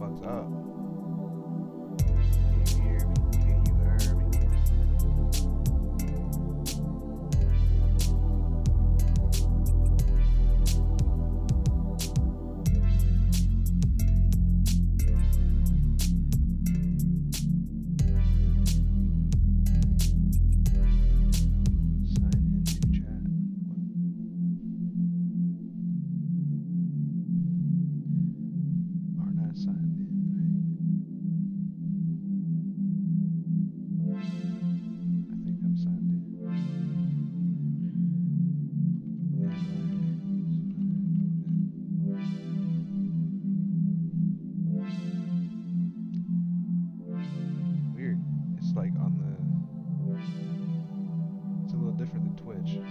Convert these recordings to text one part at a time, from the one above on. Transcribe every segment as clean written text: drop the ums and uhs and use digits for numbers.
fuck's up? Can you hear me? Can you hear me? Sign into chat. What? Are not signed in, right? I think I'm signed in. Weird. It's like on the. It's a little different than Twitch. Yeah.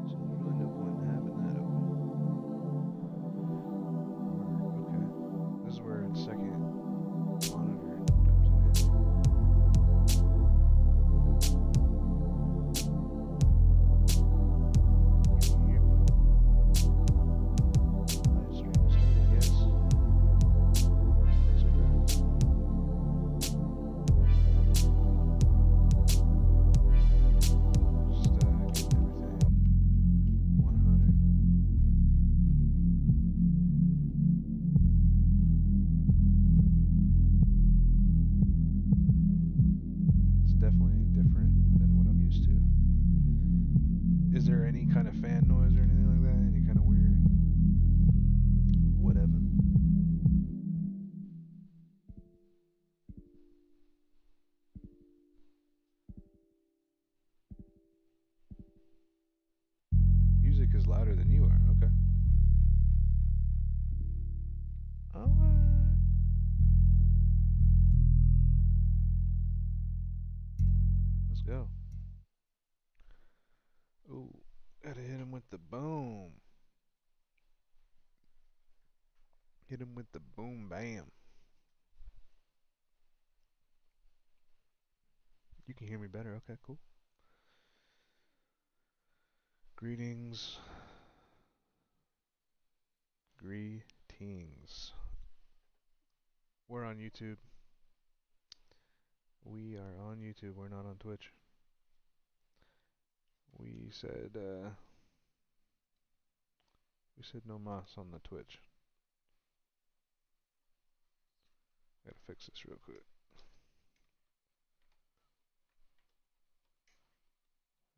So there's really no point in having that open. Okay. This is where its second monitor comes in handy. You can hear me. Live stream is starting, yes. That's correct. Just getting everything 100. It's definitely different than what I'm used to. Is there any kind of fan noise or anything like that? Any kind of weird whatever? Music is louder than you are. Okay. Alright. Let's go. Ooh. Gotta hit him with the boom. Hit him with the boom bam. You can hear me better. Okay, cool. Greetings. Greetings. We're on YouTube. We are on YouTube. We're not on Twitch. We said no mas on the Twitch. Gotta fix this real quick.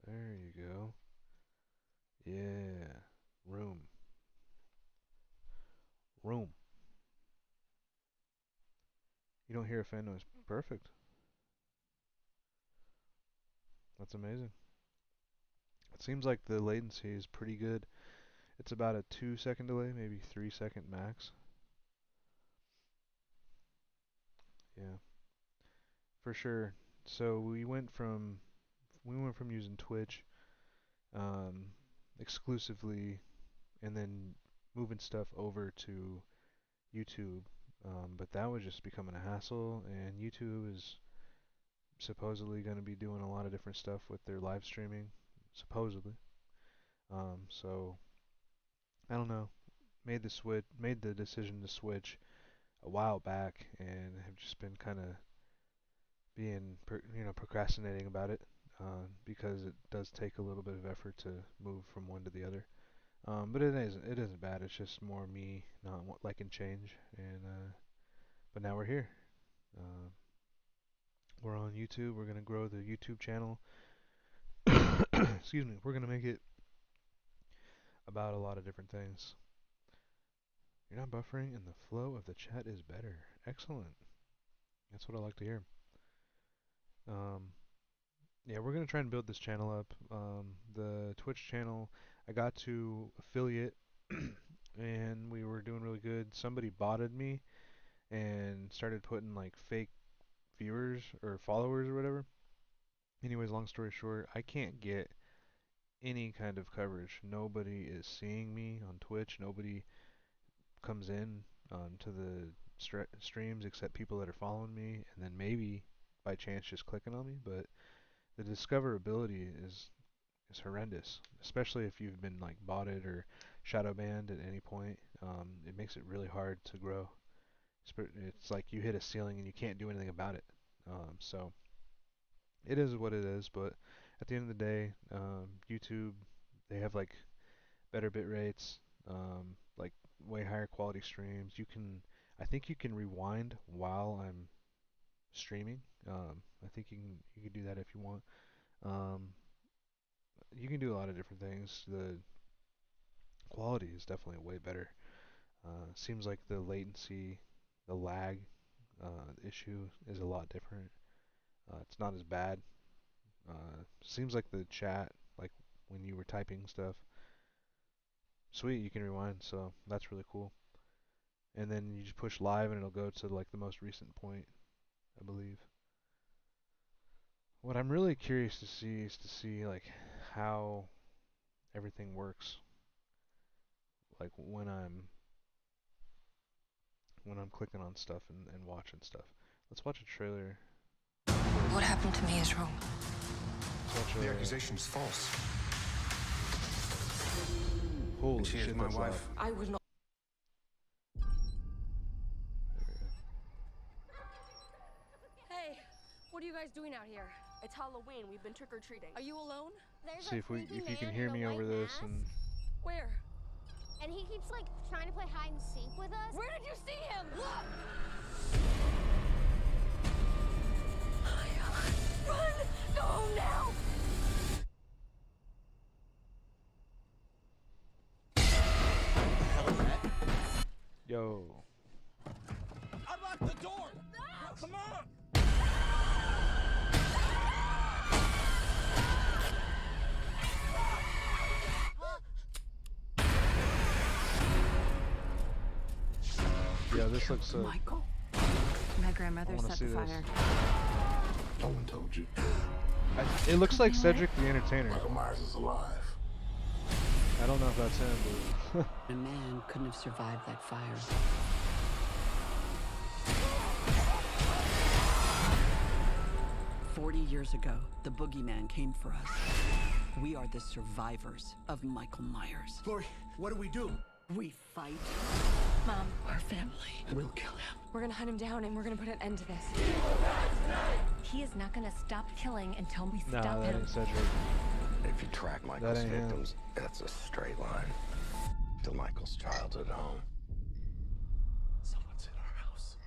There you go. Yeah. Room. Room. You don't hear a fan noise. Perfect. That's amazing. It seems like the latency is pretty good. It's about a 2-second delay, maybe 3-second max. Yeah, for sure. So we went from using Twitch um, exclusively, and then moving stuff over to YouTube. But that was just becoming a hassle, and YouTube is supposedly going to be doing a lot of different stuff with their live streaming, supposedly. So I don't know. Made the decision to switch a while back, and have just been kind of procrastinating about it, because it does take a little bit of effort to move from one to the other. But it isn't bad. It's just more me not liking change, and but now we're here. Uh, we're on YouTube. We're gonna grow the YouTube channel. Excuse me. We're gonna make it about a lot of different things. You're not buffering, and the flow of the chat is better. Excellent. That's what I like to hear. Um, yeah, we're gonna try and build this channel up. The Twitch channel, I got to affiliate, and we were doing really good. Somebody botted me and started putting like fake viewers or followers or whatever. Anyways, long story short, I can't get any kind of coverage. Nobody is seeing me on Twitch. Nobody comes in to the streams except people that are following me, and then maybe by chance just clicking on me. But the discoverability is horrendous, especially if you've been like botted or shadow banned at any point. It makes it really hard to grow. It's like you hit a ceiling and you can't do anything about it. So it is what it is. But at the end of the day, YouTube, they have like better bit rates, like way higher quality streams. I think you can rewind while I'm streaming. I think you can do that if you want. Um, you can do a lot of different things. The quality is definitely way better. Seems like the latency, the lag issue is a lot different. It's not as bad. Seems like the chat, like when you were typing stuff, sweet, you can rewind, so that's really cool. And then you just push live and it'll go to like the most recent point, I believe. What I'm really curious to see is to see like how everything works, like when I'm clicking on stuff and watching stuff. Let's watch a trailer. What happened to me is wrong. The accusation is false. Holy she shit, is my that's wife. loud. I was not. Hey, what are you guys doing out here? It's Halloween. We've been trick-or-treating. Are you alone? There's See a if creepy you man can in hear a me white over this mask, and Where? and he keeps like trying to play hide and seek with us. Where did you see him? Look! Run! Go home now! yo. Unlock the door! No! Come on! Yeah, this looks so. Michael. My grandmother wanna set see the this. fire. No one told you. It looks like Cedric the Entertainer. Michael Myers is alive. I don't know if that's him, but A man couldn't have survived that fire. Years ago, the boogeyman came for us. We are the survivors of Michael Myers. Lori, what do we do? We fight. Mom, Our family will kill him. we're gonna hunt him down and we're gonna put an end to this. He is not gonna stop killing until we nah, stop that him. ain't Cedric. If you track Michael's ain't him. victims, that's a straight line to Michael's childhood home. Someone's in our house.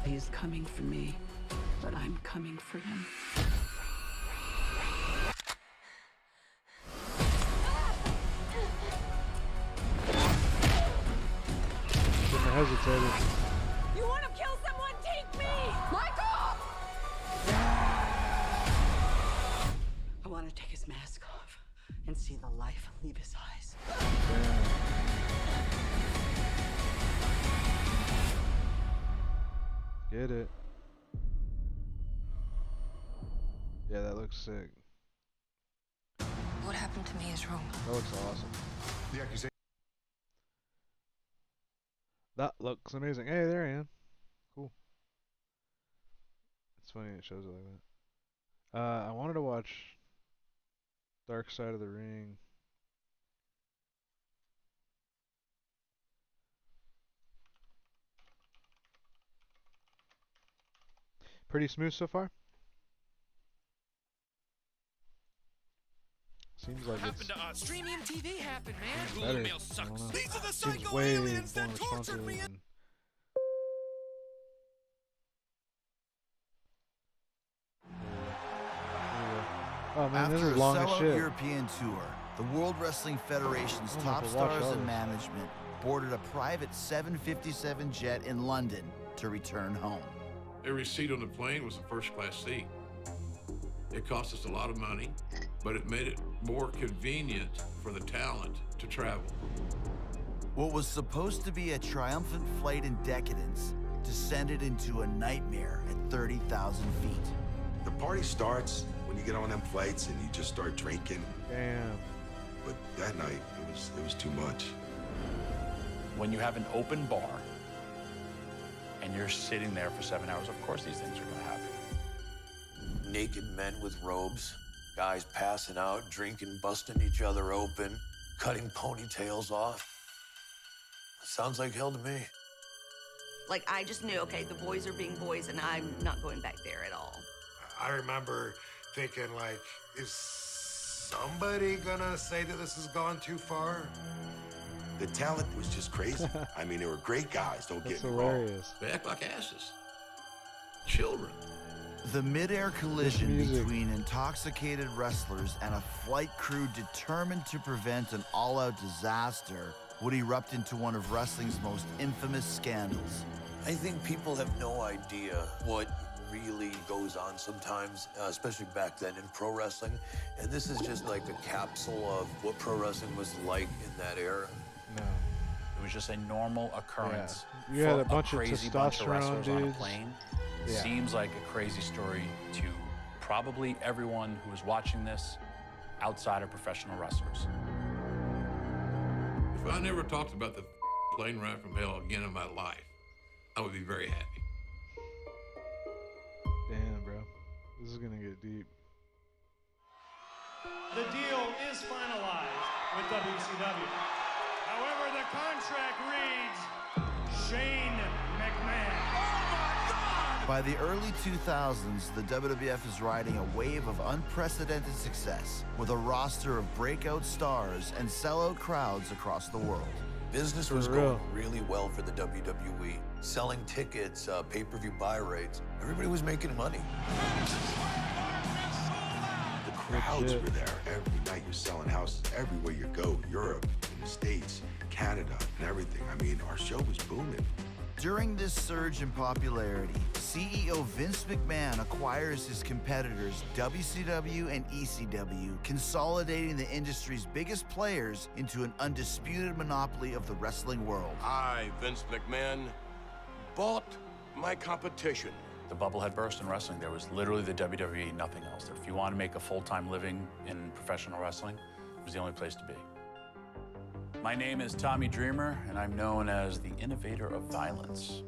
He is coming for me, but I'm coming for him. Shouldn't have hesitated. You wanna kill someone? Take me! Michael! I want to take his mask off and see the life leave his eyes. Get it. Yeah, that looks sick. What happened to me is wrong. That looks awesome. The accusation. That looks amazing. Hey, there I am. Cool. It's funny it shows it like that. I wanted to watch Dark Side of the Ring. Pretty smooth so far. Seems like it's Streaming TV happened, man. better. Email I sucks. don't know. These are the Seems psycho way aliens more that tortured responsive me. and- Oh man, this After is a long as sellout shit. European tour, the World Wrestling Federation's I don't know top if I'll watch stars all and this. management boarded a private 757 jet in London to return home. Every seat on the plane was a first-class seat. It cost us a lot of money, but it made it more convenient for the talent to travel. What was supposed to be a triumphant flight in decadence descended into a nightmare at 30,000 feet. The party starts when you get on them flights and you just start drinking. Damn. But that night, it was too much. When you have an open bar and you're sitting there for 7 hours, of course these things are going to happen. Naked men with robes, guys passing out, drinking, busting each other open, cutting ponytails off. Sounds like hell to me. Like, I just knew, okay, the boys are being boys, and I'm not going back there at all. I remember thinking, like, is somebody gonna say that this has gone too far? The talent was just crazy. I mean, they were great guys, don't That's get me hilarious. They act like asses. Children. The mid-air collision between intoxicated wrestlers and a flight crew determined to prevent an all-out disaster would erupt into one of wrestling's most infamous scandals. I think people have no idea what really goes on sometimes, especially back then in pro wrestling. And this is just like a capsule of what pro wrestling was like in that era. No. It was just a normal occurrence. Yeah. You had for a bunch of crazy bunch of testosterone wrestlers on a dudes. plane. Yeah. Seems like a crazy story to probably everyone who is watching this outside of professional wrestlers. If I never talked about the plane ride from hell again in my life, I would be very happy. Damn, bro. This is gonna get deep. The deal is finalized with WCW. However, the contract reads Shane McMahon. By the early 2000s, the WWF is riding a wave of unprecedented success with a roster of breakout stars and sellout crowds across the world. Business was going really well for the WWE. Selling tickets, pay-per-view buy rates. Everybody was making money. The crowds were there every night. You're selling houses everywhere you go. Europe, in the States, Canada, and everything. I mean, our show was booming. During this surge in popularity, CEO Vince McMahon acquires his competitors WCW and ECW, consolidating the industry's biggest players into an undisputed monopoly of the wrestling world. I, Vince McMahon, bought my competition. The bubble had burst in wrestling. There was literally the WWE, nothing else. If you want to make a full-time living in professional wrestling, it was the only place to be. My name is Tommy Dreamer, and I'm known as the innovator of violence.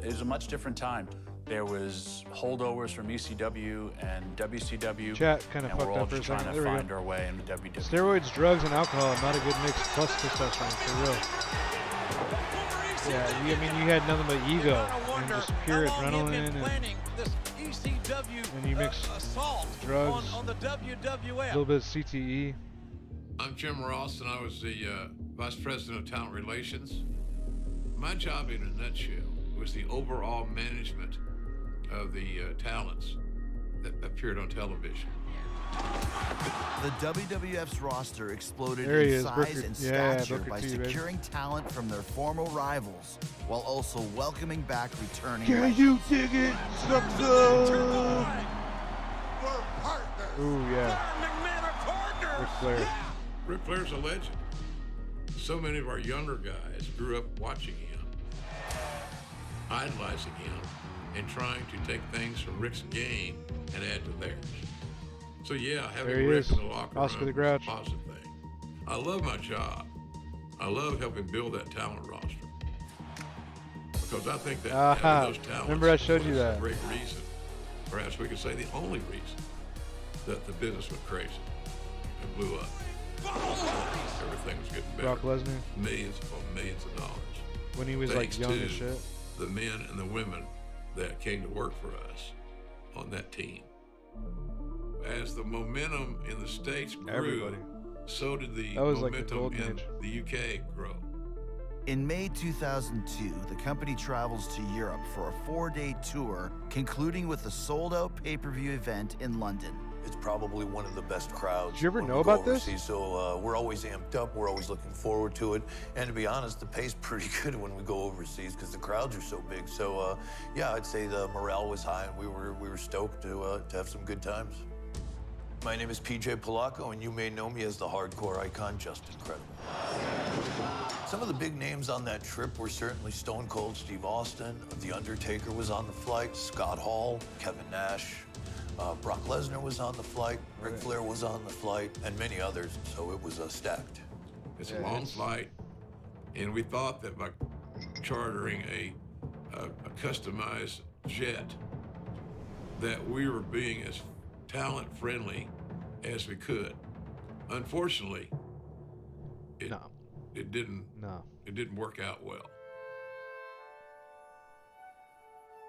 It was a much different time. There was holdovers from ECW and WCW. Chat kind of and we're fucked all up for a just trying second. to There we find go. our way into WWE. Steroids, drugs, and alcohol, not a good mix, plus testosterone, for real. Yeah, I mean, you had nothing but ego and just pure adrenaline, and you mix drugs, on the WWF. a little bit of CTE. I'm Jim Ross, and I was the Vice President of Talent Relations. My job, in a nutshell, was the overall management of the talents that appeared on television. The WWF's roster exploded There he in is, size Booker. and Yeah, stature Booker by T, baby. securing talent from their former rivals, while also welcoming back returning Can legends. you dig it? Ooh, yeah. Ric Flair. Ric Flair's a legend. So many of our younger guys grew up watching him, idolizing him, and trying to take things from Ric's game and add to theirs. So yeah, There having he Ric is. in the locker Oscar room the is Grouch. a positive thing. I love my job. I love helping build that talent roster. Because I think that having those talents remember I showed you was that. a great reason, perhaps we could say the only reason, that the business went crazy and blew up. Everything was getting better. Brock Lesnar. Millions upon millions of dollars. When he was Thanks like young to as shit. the men and the women that came to work for us on that team. As the momentum in the States grew, Everybody. so did the That was like the momentum golden in age. the UK grow. In May 2002, the company travels to Europe for a 4-day tour, concluding with a sold-out pay-per-view event in London. It's probably one of the best crowds. Did you ever when know we go about this? overseas. So we're always amped up. We're always looking forward to it. And to be honest, the pay's pretty good when we go overseas because the crowds are so big. So yeah, I'd say the morale was high, and we were stoked to have some good times. My name is PJ Polacco, and you may know me as the hardcore icon, Just Incredible. Some of the big names on that trip were certainly Stone Cold Steve Austin. The Undertaker was on the flight, Scott Hall, Kevin Nash. Brock Lesnar was on the flight, Ric Flair was on the flight, and many others, so it was stacked. It's a long flight, and we thought that by chartering a customized jet that we were being as talent-friendly as we could. Unfortunately, it didn't work out well.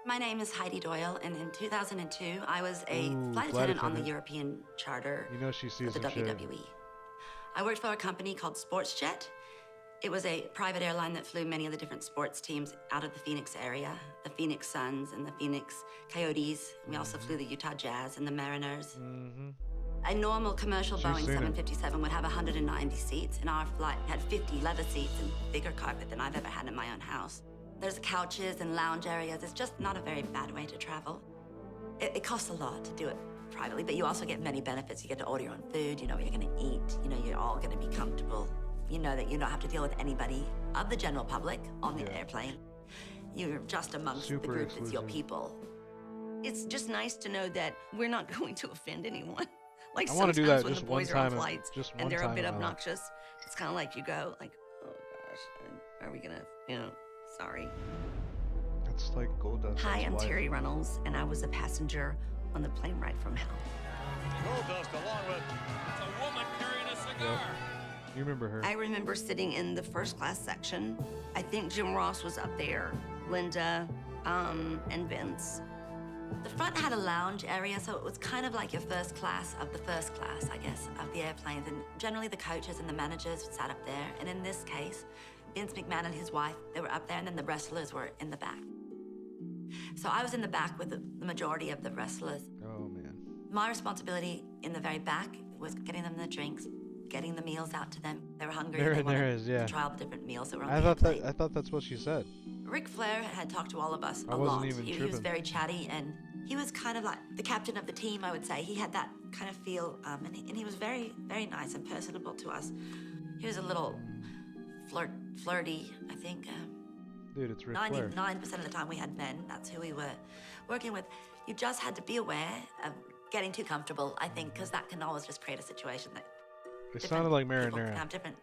My name is Heidi Doyle, and in 2002, I was a flight attendant on the European charter You know she sees for the some shit. WWE. I worked for a company called SportsJet. It was a private airline that flew many of the different sports teams out of the Phoenix area, the Phoenix Suns and the Phoenix Coyotes. We also flew the Utah Jazz and the Mariners. A normal commercial She's Boeing seen it. 757 would have 190 seats, and our flight had 50 leather seats and bigger carpet than I've ever had in my own house. There's couches and lounge areas. It's just not a very bad way to travel. It costs a lot to do it privately, but you also get many benefits. You get to order your own food, you know what you're gonna eat, you know you're all gonna be comfortable. You know that you don't have to deal with anybody of the general public on the airplane. You're just amongst the group that's your people. It's just nice to know that we're not going to offend anyone. Like I wanna sometimes do that when just the boys one are on time, flights just and one they're a time bit in my life. obnoxious, it's kind of like you go like, oh gosh, are we gonna, sorry. That's like gold dust. Hi, I'm Terry Reynolds, and I was a passenger on the plane ride from hell. Goldust along with a woman carrying a cigar. You remember her? I remember sitting in the first class section. I think Jim Ross was up there, Linda, and Vince. The front had a lounge area, so it was kind of like your first class of the first class, I guess, of the airplanes. And generally the coaches and the managers sat up there. And in this case, Vince McMahon and his wife, they were up there, and then the wrestlers were in the back. So I was in the back with the majority of the wrestlers. Oh, man. My responsibility in the very back was getting them the drinks, getting the meals out to them. They were hungry. They wanted to try all the different meals that were on the airplane. I thought that's what she said. Ric Flair had talked to all of us I a wasn't lot. even He was tripping. very chatty, and he was kind of like the captain of the team, I would say. He had that kind of feel, and he was very, very nice and personable to us. He was a little flirty, I think. Dude, it's Ric Flair. 99% of the time we had men. That's who we were working with. You just had to be aware of getting too comfortable, I think, because that can always just create a situation that It sounded like people can marinara. have different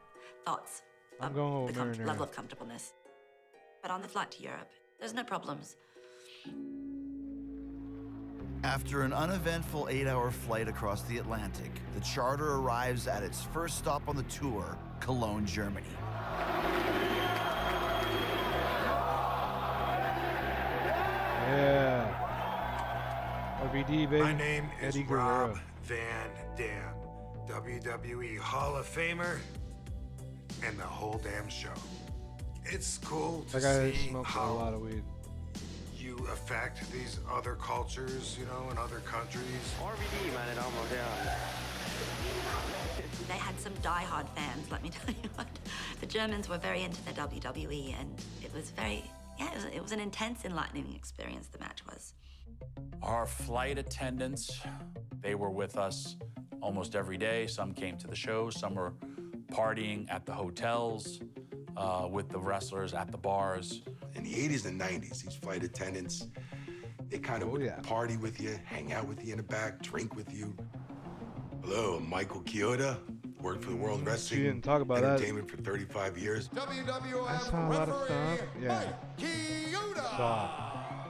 thoughts I'm of going with the marinara. level of comfortableness. But on the flight to Europe, there's no problems. After an uneventful 8-hour flight across the Atlantic, the charter arrives at its first stop on the tour, Cologne, Germany. Yeah. RVD, baby. My name is Eddie Rob Guerrero. Van Dam, WWE Hall of Famer, and the whole damn show. It's cool to That guy see smokes a how lot of weed. you affect these other cultures, in other countries. RVD, man, it almost down. They had some diehard fans, let me tell you what. The Germans were very into the WWE, and it was very, it was an intense, enlightening experience, the match was. Our flight attendants, they were with us almost every day. Some came to the shows, some were partying at the hotels, with the wrestlers at the bars. In the 80s and 90s, these flight attendants, they kind of would party with you, hang out with you in the back, drink with you. Hello, I'm Michael Chioda. Worked for the World Wrestling She didn't talk about that. Entertainment for 35 years. I saw a lot of stuff. Yeah.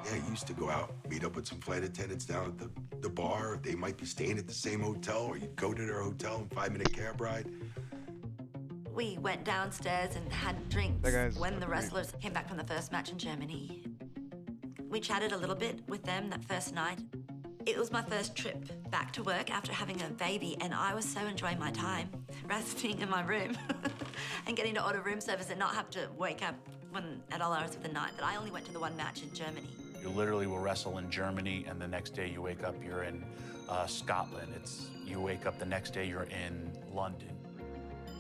Yeah, I used to go out, meet up with some flight attendants down at the bar. They might be staying at the same hotel, or you'd go to their hotel in 5-minute cab ride. We went downstairs and had drinks That guy's when the a creep. wrestlers came back from the first match in Germany. We chatted a little bit with them that first night. It was my first trip back to work after having a baby, and I was so enjoying my time resting in my room and getting to order room service and not have to wake up at all hours of the night that I only went to the one match in Germany. You literally will wrestle in Germany, and the next day you wake up, you're in Scotland. You wake up the next day, you're in London.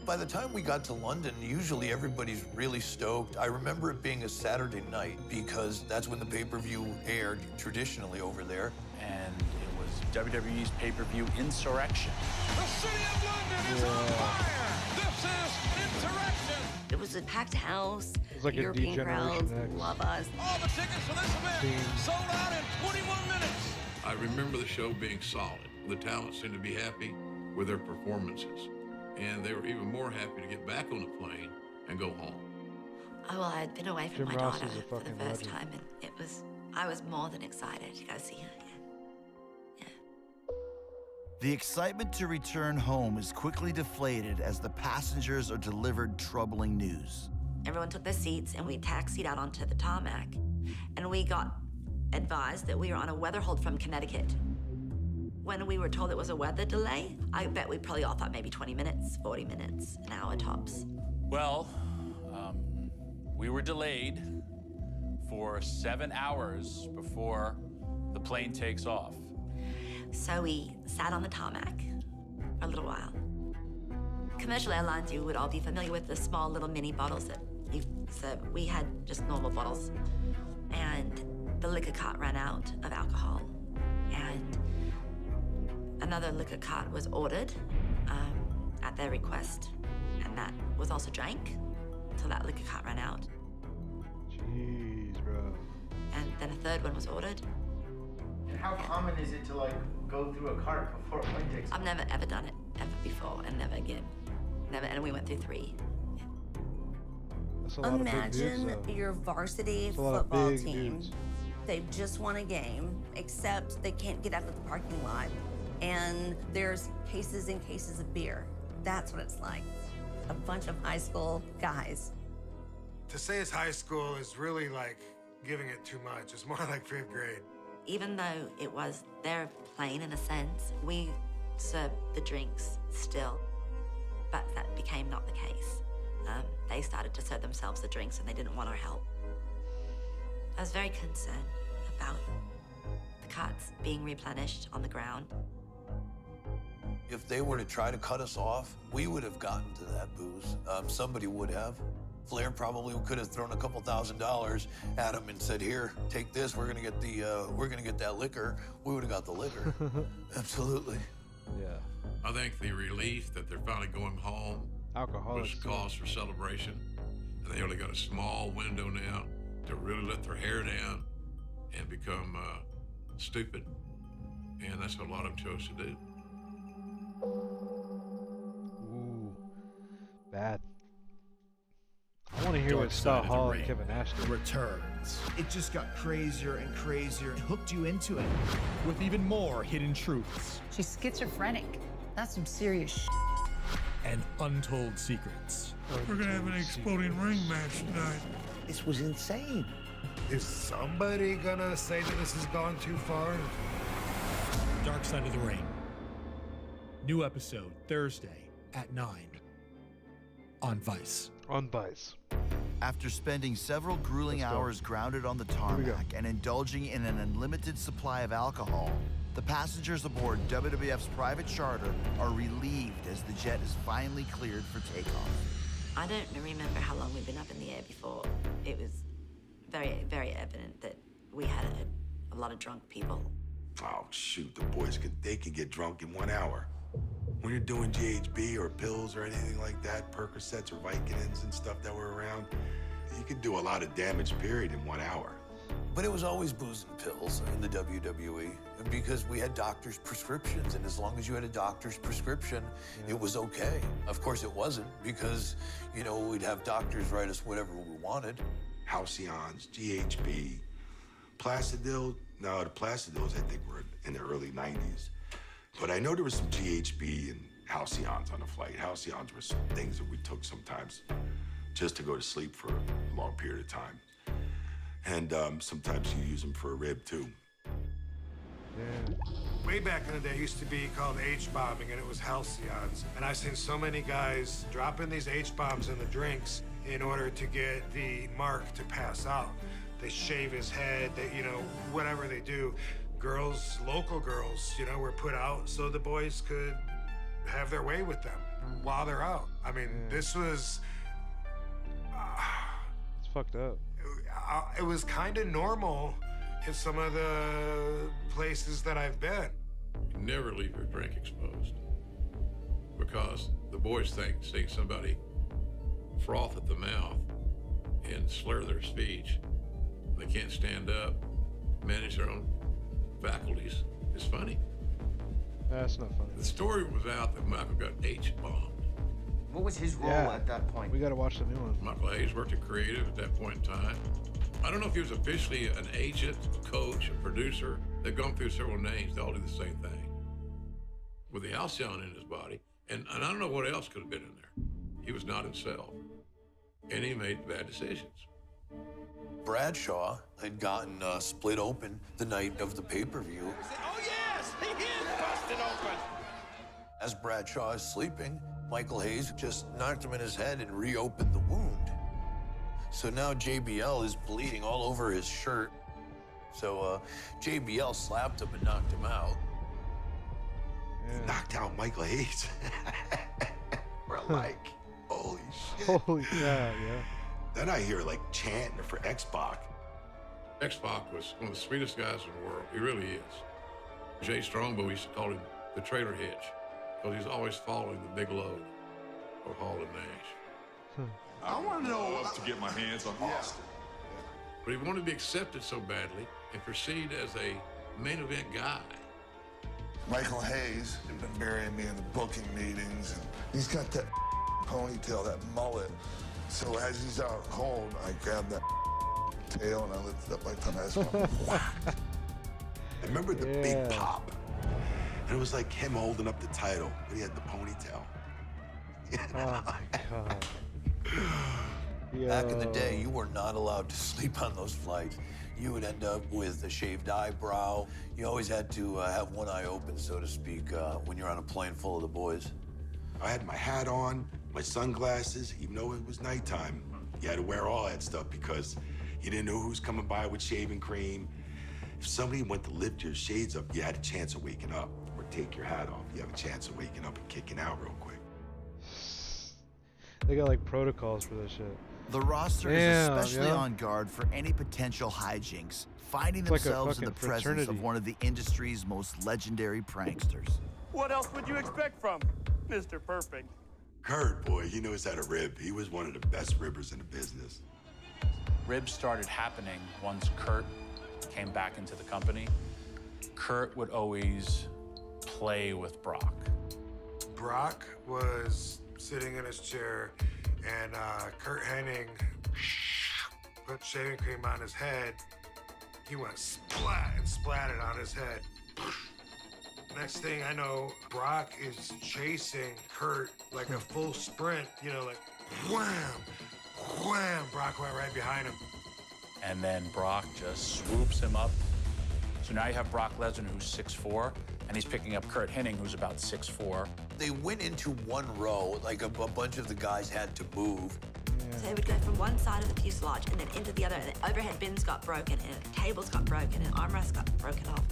By the time we got to London, usually everybody's really stoked. I remember it being a Saturday night because that's when the pay-per-view aired traditionally over there. And it was WWE's pay-per-view Insurrection. The city of London is on fire! This is Insurrection! It was a packed house. It's like a European crowds D-Generation X. love us. All the tickets for this event sold out in 21 minutes. I remember the show being solid. The talent seemed to be happy with their performances, and they were even more happy to get back on the plane and go home. Oh, well, I had been away from Jim my Ross daughter is a for the fucking first legend. time, and I was more than excited to go see her again. The excitement to return home is quickly deflated as the passengers are delivered troubling news. Everyone took their seats, and we taxied out onto the tarmac, and we got advised that we were on a weather hold from Connecticut. When we were told it was a weather delay, I bet we probably all thought maybe 20 minutes, 40 minutes, an hour tops. Well, we were delayed for 7 hours before the plane takes off. So we sat on the tarmac for a little while. Commercial airlines, you would all be familiar with the small little mini bottles that you serve. We had just normal bottles. And the liquor cart ran out of alcohol. And another liquor cart was ordered at their request. And that was also drank until that liquor cart ran out. Jeez, bro. And then a third one was ordered. And how common is it to like go through a cart before a plane takes off? I've never ever done it, ever before, and never again. Never, and we went through 3. That's a lot of big dudes, Imagine though. your varsity That's a lot of football big team. dudes. They've just won a game, except they can't get out of the parking lot. And there's cases and cases of beer. That's what it's like. A bunch of high school guys. To say it's high school is really like giving it too much. It's more like 5th grade. Even though it was their plane in a sense, we served the drinks still. But that became not the case. They started to serve themselves the drinks and they didn't want our help. I was very concerned about the carts being replenished on the ground. If they were to try to cut us off, we would have gotten to that booze. Somebody would have. Flair probably could have thrown a couple $1,000s at him and said, "Here, take this. We're gonna get that liquor." We would have got the liquor. Absolutely. Yeah. I think the relief that they're finally going home Alcoholics. was cause for celebration. And they only got a small window now to really let their hair down and become stupid. And that's what a lot of them chose to do. Ooh, bad. I want to hear what Scott Hall and Kevin Nash did. Returns. It just got crazier and crazier and hooked you into it with even more hidden truths She's schizophrenic. That's some serious shit. and untold secrets. We're gonna have an exploding ring match tonight. This was insane. Is somebody gonna say that this has gone too far? Dark Side of the Ring. New episode Thursday at 9 on Vice. On Vice. After spending several grueling hours grounded on the tarmac and indulging in an unlimited supply of alcohol, the passengers aboard WWF's private charter are relieved as the jet is finally cleared for takeoff. I don't remember how long we'd been up in the air before. It was very, very evident that we had a lot of drunk people. Oh, shoot, the boys can get drunk in 1 hour. When you're doing GHB or pills or anything like that, Percocets or Vicodins and stuff that were around, you could do a lot of damage, period, in 1 hour. But it was always booze and pills in the WWE because we had doctor's prescriptions, and as long as you had a doctor's prescription, it was okay. Of course, it wasn't because, you know, we'd have doctors write us whatever we wanted. Halcyons, GHB, Placidil. No, the Placidils, I think, were in the early 90s. But I know there was some GHB and Halcyons on the flight. Halcyons were some things that we took sometimes just to go to sleep for a long period of time. And sometimes you use them for a rib, too. Yeah. Way back in the day, it used to be called H-bombing, and it was halcyons. And I've seen so many guys dropping these H-bombs in the drinks in order to get the mark to pass out. They shave his head, they, you know, whatever they do. Girls, local girls, you know, were put out so the boys could have their way with them while they're out. I mean, this was... It's fucked up. It was kind of normal in some of the places that I've been. Never leave your drink exposed because the boys think seeing somebody froth at the mouth and slur their speech, they can't stand up, manage their own faculties, It's funny. That's not funny. The story was out that Michael got H-bombed. What was his role at that point? We got to watch the new one. Michael Hayes worked at Creative at that point in time. I don't know if he was officially an agent, coach, a producer. They've gone through several names. They all do the same thing. With the halcyon in his body, and I don't know what else could have been in there. He was not himself, and he made bad decisions. Bradshaw had gotten split open the night of the pay-per-view. Oh, yes! He is busted open! As Bradshaw is sleeping, Michael Hayes just knocked him in his head and reopened the wound. So now JBL is bleeding all over his shirt. So JBL slapped him and knocked him out. He knocked out Michael Hayes. We're like, holy shit. Holy cow, yeah. Then I hear like chanting for X-Pac. X-Pac was one of the sweetest guys in the world. He really is. Jay Strongbow used to call him the trailer hitch, because he's always following the big load of Hall and Nash. I want to know to get my hands on Austin. But he wanted to be accepted so badly and perceived as a main event guy. Michael Hayes had been burying me in the booking meetings, and he's got that ponytail, that mullet. So as he's out cold, I grab that tail and I lift it up like the nice one. I remember the big pop. And it was like him holding up the title, but he had the ponytail. Oh my God. Back in the day, you were not allowed to sleep on those flights. You would end up with a shaved eyebrow. You always had to have one eye open, so to speak, when you're on a plane full of the boys. I had my hat on, my sunglasses, even though it was nighttime. You had to wear all that stuff because you didn't know who's coming by with shaving cream. If somebody went to lift your shades up, you had a chance of waking up. Or take your hat off, you have a chance of waking up and kicking out real quick. They got like protocols for this shit. The roster is especially on guard for any potential hijinks, finding It's like a themselves in the fucking presence fraternity. of one of the industry's most legendary pranksters. What else would you expect from Mr. Perfect? Kurt, boy, he knows how to rib. He was one of the best ribbers in the business. Ribs started happening once Kurt came back into the company. Kurt would always play with Brock. Brock was sitting in his chair, and Kurt Hennig put shaving cream on his head. He went splat and splatted on his head. Next thing I know, Brock is chasing Kurt like a full sprint, you know, like wham, wham. Brock went right behind him. And then Brock just swoops him up. So now you have Brock Lesnar, who's 6'4", and he's picking up Kurt Hennig, who's about 6'4". They went into one row, like a bunch of the guys had to move. So they would go from one side of the fuselage and then into the other, and the overhead bins got broken, and tables got broken, and armrests got broken off.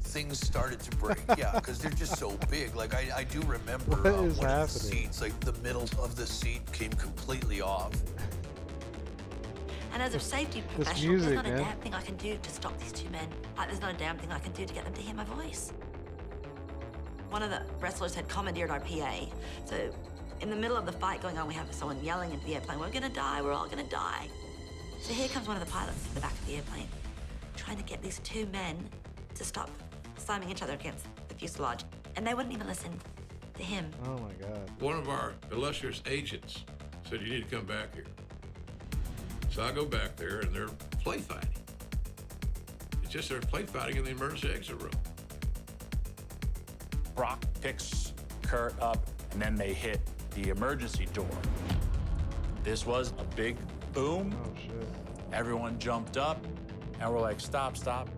Things started to break, yeah, because they're just so big. Like, I do remember What is one of the happening? seats, like the middle of the seat came completely off. And as a safety This professional, music, there's not a man. damn thing I can do to stop these two men. Like, there's not a damn thing I can do to get them to hear my voice. One of the wrestlers had commandeered our PA. So in the middle of the fight going on, we have someone yelling into the airplane, "We're gonna die, we're all gonna die." So here comes one of the pilots to the back of the airplane, trying to get these two men to stop slamming each other against the fuselage. And they wouldn't even listen to him. Oh my God. One of our illustrious agents said, "You need to come back here." So I go back there, and they're play fighting. It's just they're play fighting in the emergency exit room. Brock picks Kurt up, and then they hit the emergency door. This was a big boom. Oh shit. Everyone jumped up, and we're like, stop, stop.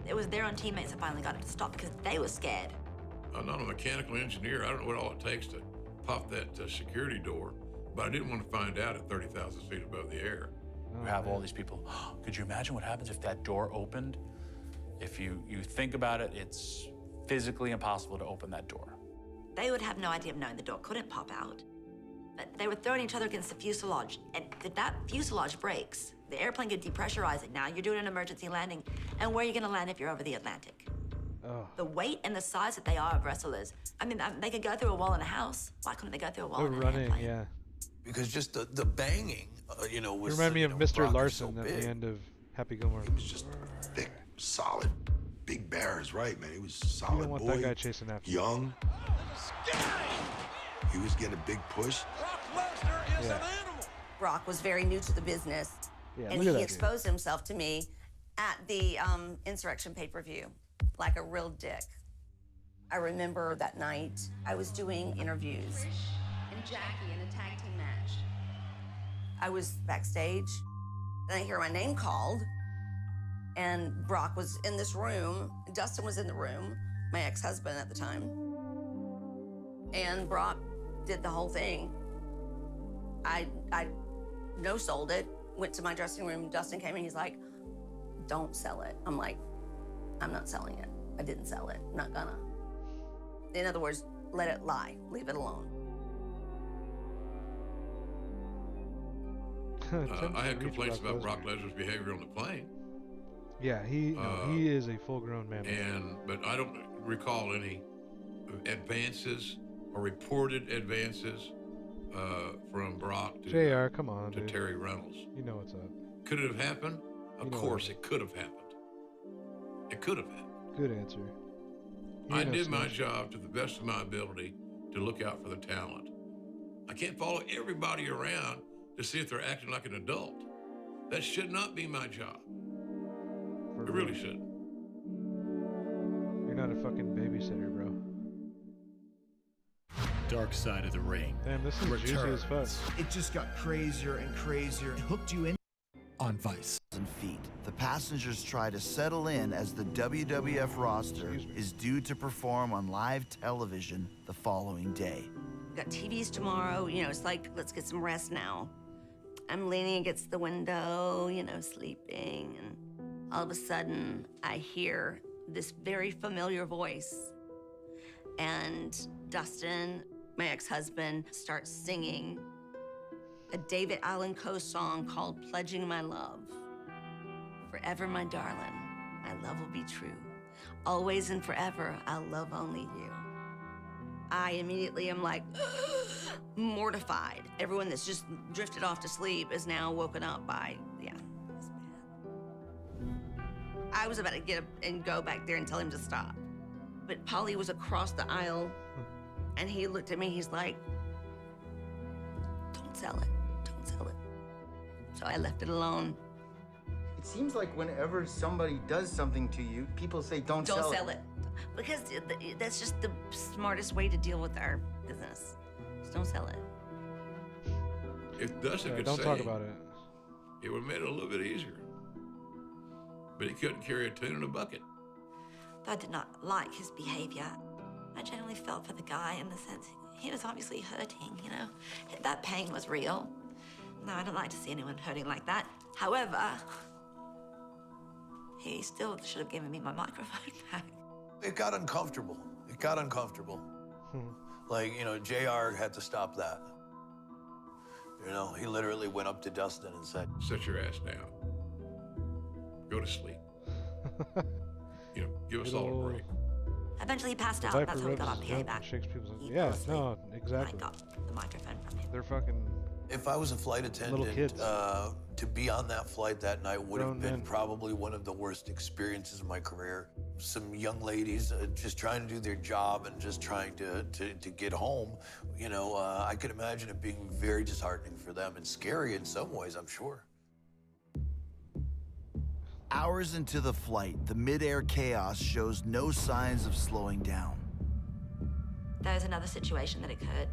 It was their own teammates that finally got it to stop because they were scared. I'm not a mechanical engineer. I don't know what all it takes to pop that security door, but I didn't want to find out at 30,000 feet above the air. We have all these people. Could you imagine what happens if that door opened? If you think about it, it's physically impossible to open that door. They would have no idea of knowing the door couldn't pop out. But they were throwing each other against the fuselage, and if that fuselage breaks, the airplane could depressurize it. Now you're doing an emergency landing, and where are you gonna land if you're over the Atlantic? Oh. The weight and the size that they are of wrestlers, I mean, they could go through a wall in a house. Why couldn't they go through a wall They're in an running, airplane? yeah. Because just the banging, you know, You was. remind me you of know, Mr. Brock is Larson so at big. the end of Happy Gilmore. He was just thick, solid Big Bear is right, man. He was a solid You don't want boy. that guy chasing after you. Young. He was getting a big push. Brock Lesnar is Yeah. an animal. Brock was very new to the business, Yeah, and look at he that exposed himself to me at the Insurrection pay-per-view like a real dick. I remember that night I was doing interviews. And Jackie in a tag team match. I was backstage, and I hear my name called, and Brock was in this room. Dustin was in the room, my ex-husband at the time. And Brock did the whole thing. I no-sold it, went to my dressing room. Dustin came in, he's like, don't sell it. I'm like, I'm not selling it. I didn't sell it, I'm not gonna. In other words, let it lie, leave it alone. I had complaints about Brock Lesnar's behavior on the plane. Yeah, he is a full-grown man. But I don't recall any advances or reported advances from Brock to JR, come on, to dude. Terry Reynolds. You know what's up. Could it have happened? Of You know course, what. it could have happened. It could have happened. Good answer. I did my job to the best of my ability to look out for the talent. I can't follow everybody around to see if they're acting like an adult. That should not be my job. It really shouldn't. You're not a fucking babysitter, bro. Dark Side of the Ring. Damn, this is juicy as fuck. It just got crazier and crazier. It hooked you in. On Vice. Feet. The passengers try to settle in as the WWF roster is due to perform on live television the following day. We've got TVs tomorrow, you know, it's like, let's get some rest now. I'm leaning against the window, you know, sleeping, and all of a sudden I hear this very familiar voice. And Dustin, my ex-husband, starts singing a David Allan Coe song called Pledging My Love. Forever, my darling, my love will be true. Always and forever, I'll love only you. I immediately am like, mortified. Everyone that's just drifted off to sleep is now woken up by, yeah, this man. I was about to get up and go back there and tell him to stop. But Polly was across the aisle, and he looked at me, he's like, don't sell it, don't sell it. So I left it alone. It seems like whenever somebody does something to you, people say, don't sell it. Because that's just the smartest way to deal with our business. Just don't sell it. If Dustin could don't say, talk about it. It would have made it a little bit easier. But he couldn't carry a tune in a bucket. Though I did not like his behavior, I genuinely felt for the guy in the sense he was obviously hurting, you know? That pain was real. No, I don't like to see anyone hurting like that. However, he still should have given me my microphone back. It got uncomfortable. It got uncomfortable. Like, you know, JR had to stop that. You know, he literally went up to Dustin and said, Sit your ass down. Go to sleep. You know, give us all a break. Eventually he passed out. That's how we got our PA back. Yeah, no, exactly. I got the microphone from him. They're fucking. If I was a flight attendant, to be on that flight that night would have been probably one of the worst experiences of my career. Some young ladies just trying to do their job and just trying to get home. You know, I could imagine it being very disheartening for them and scary in some ways, I'm sure. Hours into the flight, the mid-air chaos shows no signs of slowing down. There was another situation that occurred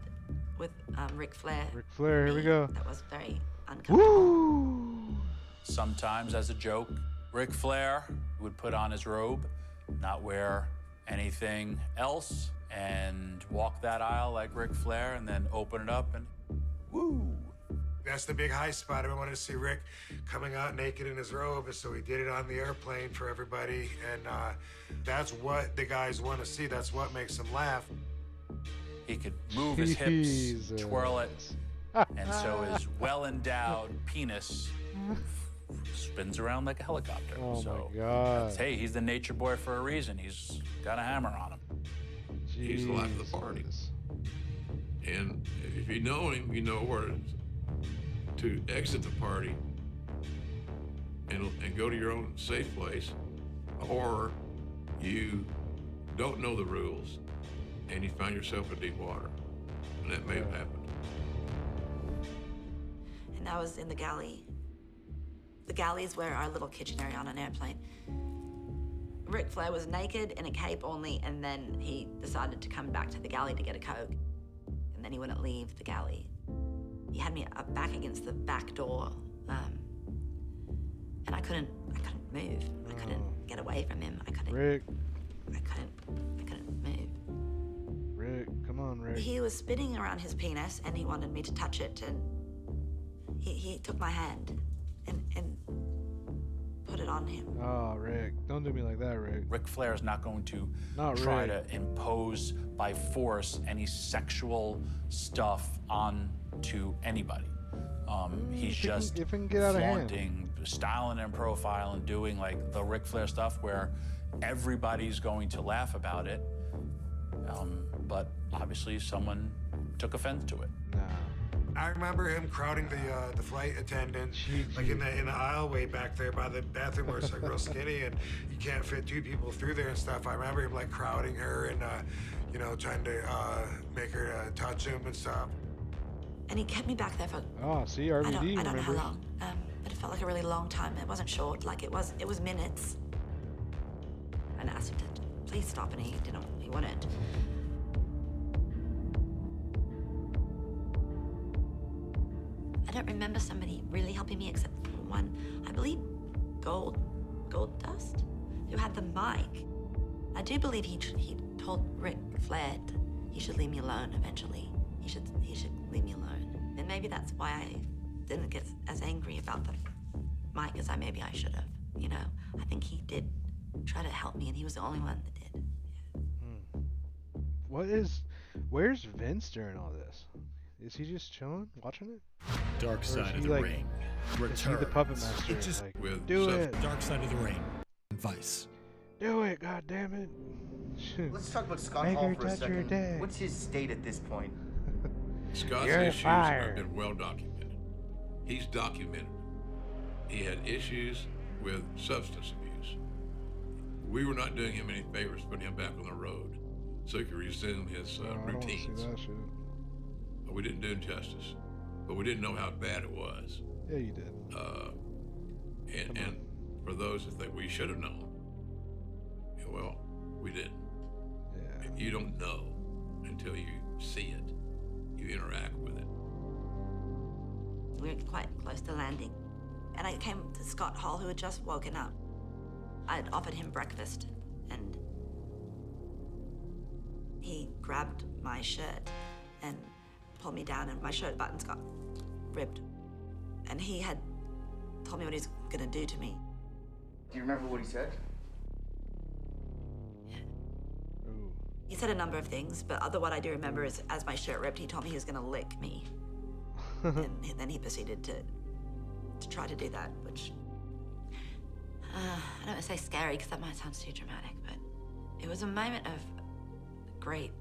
with Ric Flair. Ric Flair, here we go. That was very uncomfortable. Woo! Sometimes, as a joke, Ric Flair would put on his robe, not wear anything else, and walk that aisle like Ric Flair, and then open it up and woo. That's the big high spot. Everyone wanted to see Rick coming out naked in his robe, and so he did it on the airplane for everybody. And that's what the guys want to see. That's what makes them laugh. He could move his hips, twirl it, and so his well-endowed penis spins around like a helicopter. Oh so, my God. Hey, he's the nature boy for a reason. He's got a hammer on him. He's the life of the party. And if you know him, you know where to exit the party and go to your own safe place, or you don't know the rules and you find yourself in deep water. And that may have happened. And I was in the galley. The galley is where our little kitchen area on an airplane. Ric Flair was naked in a cape only, and then he decided to come back to the galley to get a Coke. And then he wouldn't leave the galley. He had me back against the back door, and I couldn't move. I couldn't get away from him. I couldn't move. Rick, come on, Rick. He was spinning around his penis, and he wanted me to touch it, and he took my hand and put it on him. Oh, Rick, don't do me like that, Rick. Ric Flair is not going to Not try Rick. to impose by force any sexual stuff onto anybody. He's If it just can- if it can get out of hand. flaunting, styling and profiling, doing like the Ric Flair stuff where everybody's going to laugh about it. But obviously someone took offense to it. I remember him crowding the flight attendant, like in the aisle way back there by the bathroom where it's like real skinny and you can't fit two people through there and stuff. I remember him like crowding her and you know, trying to make her touch him and stuff. And he kept me back there for see, RVD, I don't know how remember? long, but it felt like a really long time. It wasn't short, like it was minutes. And I asked him to please stop, and he wouldn't. I don't remember somebody really helping me except for one, I believe Gold Dust, who had the mic. I do believe he told Ric Flair he should leave me alone eventually. He should leave me alone. And maybe that's why I didn't get as angry about the mic as maybe I should have, you know? I think he did try to help me, and he was the only one that did. Where's Vince during all this? Is he just chilling, watching it? Dark Or is Side of he, the like, Ring. Is he the puppet master? It just Like, do it. Dark Side of the Ring. Vice. Do it, God damn it. Let's talk about Scott Make Hall her for a touch your second. dick. What's his state at this point? Scott's You're issues fired. have been well documented. He's documented. He had issues with substance abuse. We were not doing him any favors putting him back on the road so he could resume his I don't wanna see routines. that shit. We didn't do him justice, but we didn't know how bad it was. Yeah, you did. And for those that think we should have known, well, we didn't. Yeah. You don't know until you see it. You interact with it. We were quite close to landing, and I came to Scott Hall, who had just woken up. I'd offered him breakfast, and he grabbed my shirt and pulled me down, and my shirt buttons got ripped. And he had told me what he was gonna do to me. Do you remember what he said? He said a number of things, but what I do remember is as my shirt ripped, he told me he was gonna lick me. And then he proceeded to try to do that, which, I don't want to say scary because that might sound too dramatic, but it was a moment of great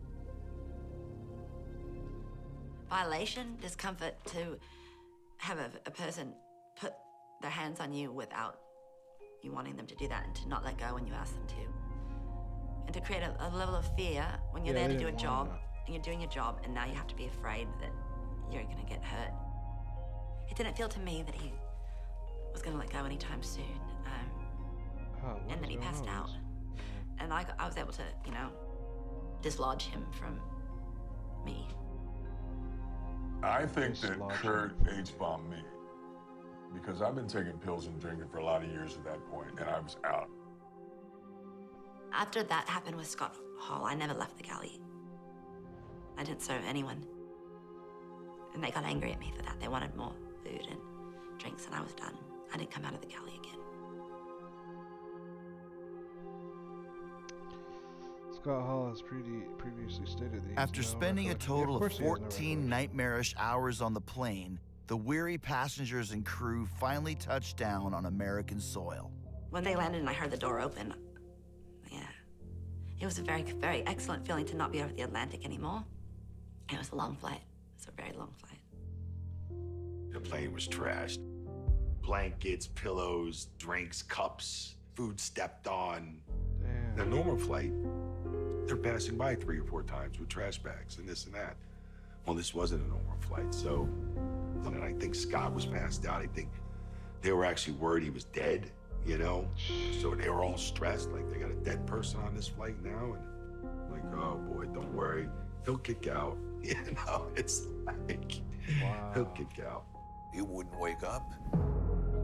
violation, discomfort to have a person put their hands on you without you wanting them to do that, and to not let go when you ask them to. And to create a level of fear when you're there to do a job, and you're doing your job, and now you have to be afraid that you're gonna get hurt. It didn't feel to me that he was gonna let go anytime soon. And then he passed out. And I was able to, you know, dislodge him from me. I think that Kurt H-bombed me because I've been taking pills and drinking for a lot of years at that point, and I was out. After that happened with Scott Hall, I never left the galley. I didn't serve anyone. And they got angry at me for that. They wanted more food and drinks, and I was done. I didn't come out of the galley again. Scott Hall has previously stated that After spending a total of 14 nightmarish hours on the plane, the weary passengers and crew finally touched down on American soil. When they landed and I heard the door open, yeah, it was a very, very excellent feeling to not be over the Atlantic anymore. It was a long flight. It was a very long flight. The plane was trashed. Blankets, pillows, drinks, cups, food stepped on. Damn. Now, normal flight, they're passing by 3 or 4 times with trash bags and this and that. Well, this wasn't a normal flight, so, and I think Scott was passed out. I think they were actually worried he was dead, you know? So they were all stressed, like they got a dead person on this flight now, and like, oh boy, don't worry, he'll kick out. You know, it's like, wow. He'll kick out. He wouldn't wake up.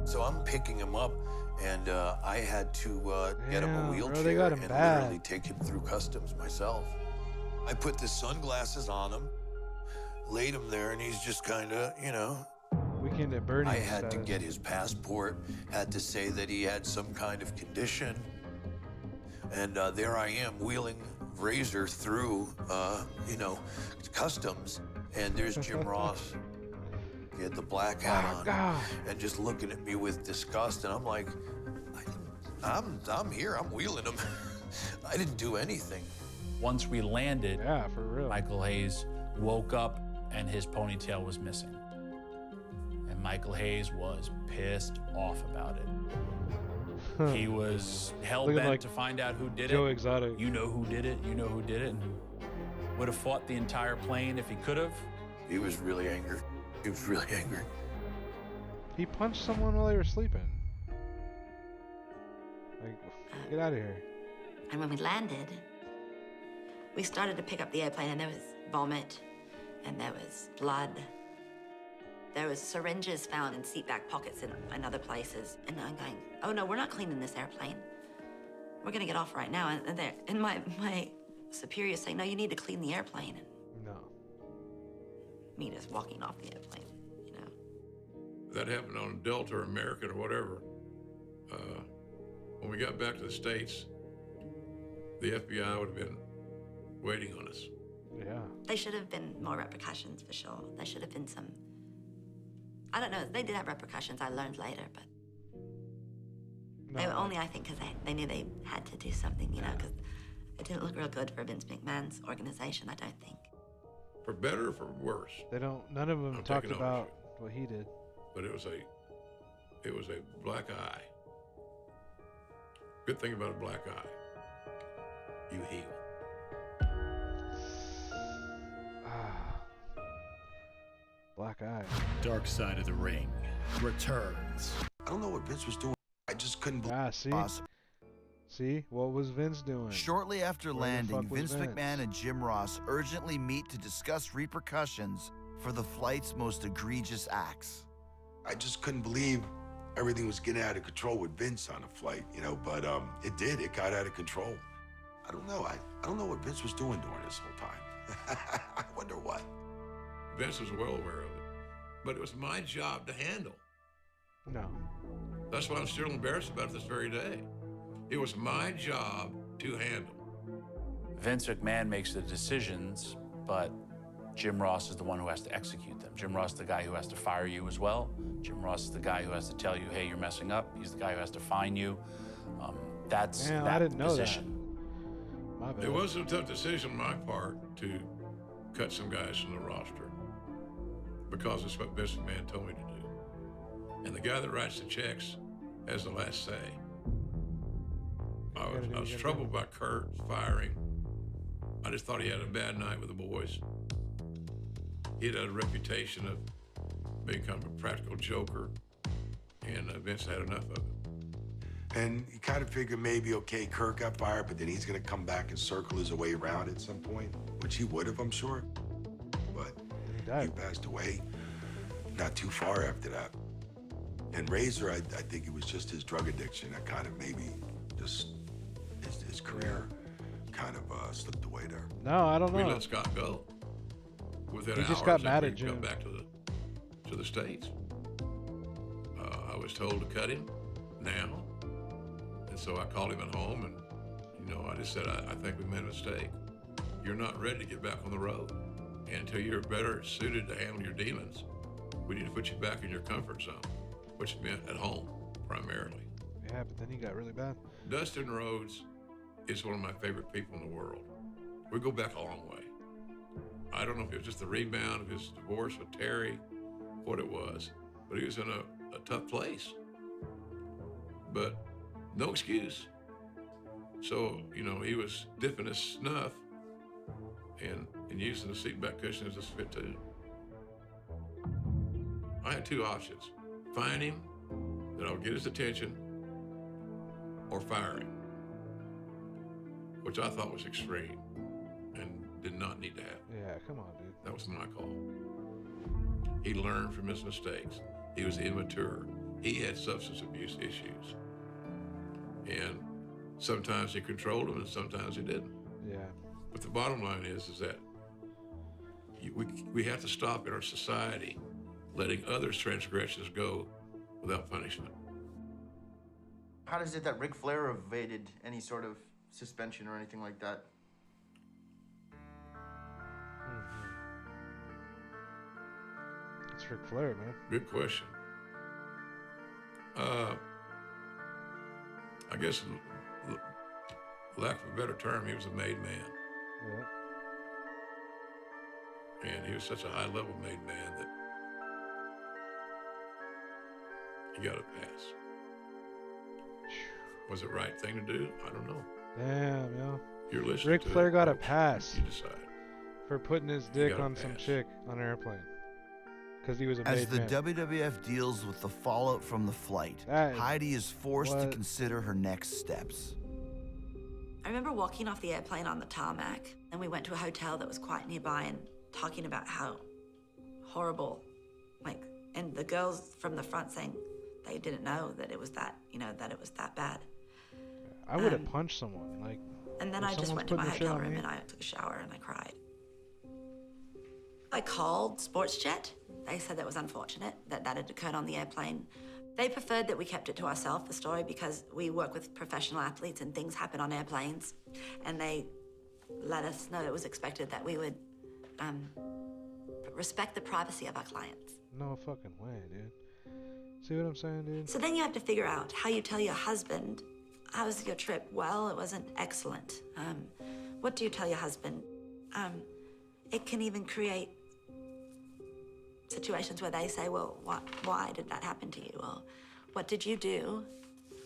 So I'm picking him up, and I had to get him a wheelchair they got him and bad. literally take him through customs myself. I put the sunglasses on him, laid him there, and he's just kind of, you know. Weekend at Bernie's. I had to get his passport, had to say that he had some kind of condition. And there I am wheeling Razor through, you know, customs. And there's Jim Ross. He had the black hat on and just looking at me with disgust. And I'm like, I'm here, I'm wheeling him. I didn't do anything. Once we landed, yeah, for real. Michael Hayes woke up and his ponytail was missing. And Michael Hayes was pissed off about it. He was hell-bent like to find out who did Joe it. Exotic. You know who did it, you know who did it. And would have fought the entire plane if he could have. He was really angry. He was really angry. He punched someone while they were sleeping. Like, get out of here. And when we landed, we started to pick up the airplane, and there was vomit, and there was blood. There was syringes found in seatback pockets in other places. And I'm going, oh no, we're not cleaning this airplane. We're gonna get off right now. And my superior's saying, no, you need to clean the airplane. No. Me just walking off the airplane, you know. That happened on Delta or American or whatever. When we got back to the States, the FBI would have been waiting on us. Yeah. They should have been more repercussions for sure. There should have been some, I don't know, they did have repercussions, I learned later, but they were only, I think, because they knew they had to do something, you know, because it didn't look real good for Vince McMahon's organization, I don't think. For better or for worse. None of them talked about what he did. But it was a black eye. Good thing about a black eye, you heal. Black eye. Dark Side of the Ring returns. I don't know what Vince was doing. I just couldn't believe. See? See? What was Vince doing? Shortly after Where the landing, fuck was Vince McMahon and Jim Ross urgently meet to discuss repercussions for the flight's most egregious acts. I just couldn't believe everything was getting out of control with Vince on the flight, you know, but it did. It got out of control. I don't know. I don't know what Vince was doing during this whole time. I wonder what. Vince was well aware of it, but it was my job to handle. No. That's why I'm still embarrassed about it this very day. It was my job to handle. Vince McMahon makes the decisions, but Jim Ross is the one who has to execute them. Jim Ross is the guy who has to fire you as well. Jim Ross is the guy who has to tell you, hey, you're messing up. He's the guy who has to fine you. That's Man, that I didn't know position. that. My bad. It was a tough decision on my part to cut some guys from the roster because it's what Vince McMahon told me to do. And the guy that writes the checks has the last say. I was troubled by Kurt's firing. I just thought he had a bad night with the boys. He had a reputation of being kind of a practical joker, and Vince had enough of it. And you kind of figure maybe, okay, Kirk got fired, but then he's going to come back and circle his way around at some point, which he would have, I'm sure. But he passed away not too far after that. And Razor, I think it was just his drug addiction that kind of maybe just his career kind of slipped away there. No, I don't know. We let Scott go. Within He hours, just got mad at we Jim. come back to the States. I was told to cut him now. And so I called him at home and, you know, I just said, I think we made a mistake. You're not ready to get back on the road. And until you're better suited to handle your demons, we need to put you back in your comfort zone, which meant at home primarily. Yeah, but then he got really bad. Dustin Rhodes is one of my favorite people in the world. We go back a long way. I don't know if it was just the rebound of his divorce with Terry, what it was, but he was in a tough place. But no excuse. So, you know, he was dipping his snuff and using the seatback cushion as a spittoon. I had two options. Fine him, then I'll get his attention, or fire him, which I thought was extreme and did not need to happen. Yeah, come on, dude. That was my call. He learned from his mistakes. He was immature. He had substance abuse issues. And sometimes he controlled them and sometimes he didn't. Yeah. But the bottom line is that we have to stop in our society letting others' transgressions go without punishment. How does it that Ric Flair evaded any sort of suspension or anything like that? It's Ric Flair, man. Good question. I guess, lack of a better term, he was a made man. Yeah. And he was such a high-level made man that he got a pass. Was it the right thing to do? I don't know. Damn, yo. You're listening Ric to Flair it. got a pass You decide. for putting his You dick got a on some pass. chick on an airplane. Because he was a As made the man. WWF deals with the fallout from the flight, That is- Heidi is forced to what? consider her next steps. I remember walking off the airplane on the tarmac, and we went to a hotel that was quite nearby and talking about how horrible, like, and the girls from the front saying they didn't know that it was that, you know, that it was that bad. I would have punched someone. Like, And then if I just someone's went to my putting their shit hotel on room me- and I took a shower and I cried. I called SportsJet. They said that was unfortunate that that had occurred on the airplane. They preferred that we kept it to ourselves, the story, because we work with professional athletes and things happen on airplanes. And they let us know it was expected that we would respect the privacy of our clients. No fucking way, dude. See what I'm saying, dude? So then you have to figure out how you tell your husband, how was your trip? Well, it wasn't excellent. What do you tell your husband? It can even create situations where they say, well, why did that happen to you? Or what did you do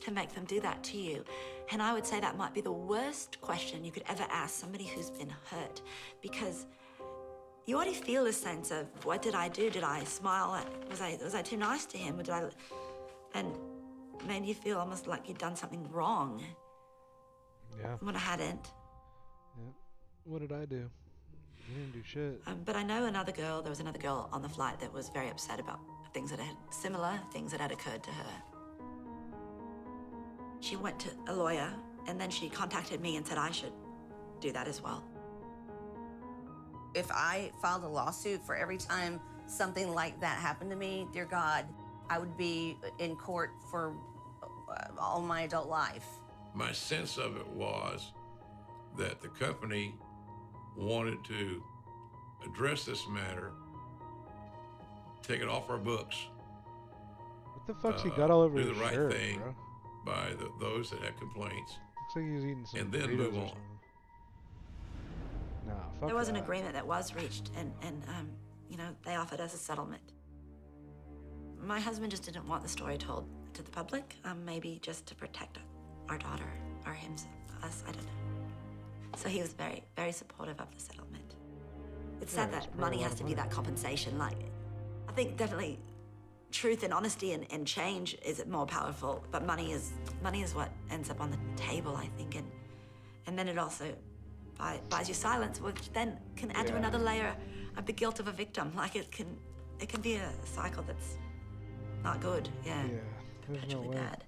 to make them do that to you? And I would say that might be the worst question you could ever ask somebody who's been hurt, because you already feel a sense of, what did I do? Did I smile? Was I too nice to him? Or did I? And made you feel almost like you'd done something wrong. Yeah. When I hadn't. Yeah. What did I do? You didn't do shit. But I know there was another girl on the flight that was very upset about things that had occurred to her. She went to a lawyer, and then she contacted me and said I should do that as well. If I filed a lawsuit for every time something like that happened to me, dear God, I would be in court for all my adult life. My sense of it was that the company wanted to address this matter, take it off our books. What the fuck's he got all over do his the right shirt, thing bro? by those that had complaints, Looks like he was eating some and then Doritos move or on. something. Nah, fuck There was an that. agreement that was reached, and you know, they offered us a settlement. My husband just didn't want the story told to the public, maybe just to protect our daughter, or him, us, I don't know. So he was very, very supportive of the settlement. It's sad Yeah, it's that probably money a lot has of to be money. that compensation. Like, I think definitely truth and honesty and change is more powerful, but money is what ends up on the table, I think, and then it also buys you silence, which then can add to Yeah. another layer of the guilt of a victim. Like, it can be a cycle that's not good. Yeah. Yeah, there's no Perpetually way. bad.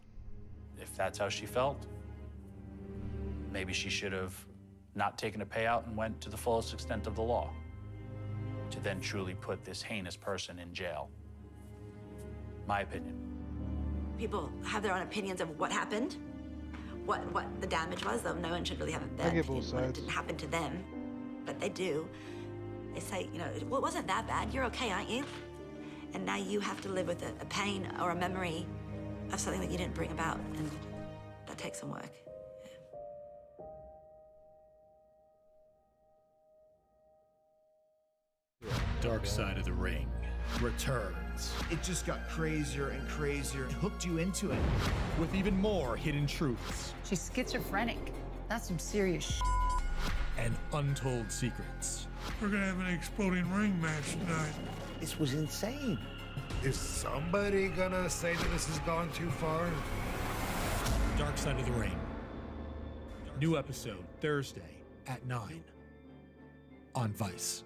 If that's how she felt, maybe she should have not taken a payout and went to the fullest extent of the law to then truly put this heinous person in jail. My opinion. People have their own opinions of what happened, what the damage was, though no one should really have a I bad get opinion both when it sides. didn't happen to them, but they do. They say, you know, well, it wasn't that bad. You're okay, aren't you? And now you have to live with a pain or a memory of something that you didn't bring about, and that takes some work. Dark Side of the Ring returns It just got crazier and crazier. It hooked you into it. with even more hidden truths. She's schizophrenic. That's some serious shit. And untold secrets. We're gonna have an exploding ring match tonight. This was insane. Is somebody gonna say that this has gone too far? Dark Side of the Ring. New episode Thursday at 9 on Vice.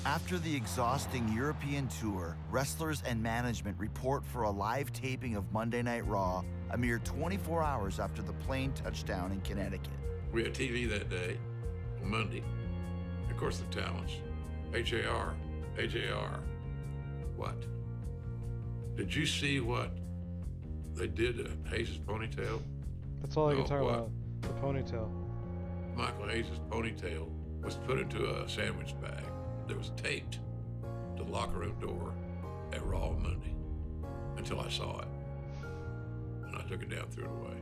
After the exhausting European tour, wrestlers and management report for a live taping of Monday Night Raw a mere 24 hours after the plane touchdown in Connecticut. We had TV that day, on Monday. Of course, the talents. AJR. What? Did you see what they did to Hayes' ponytail? That's all I can talk what? about. The ponytail. Michael Hayes' ponytail was put into a sandwich bag that was taped to the locker room door at Raw on Monday until I saw it. And I took it down and threw it away.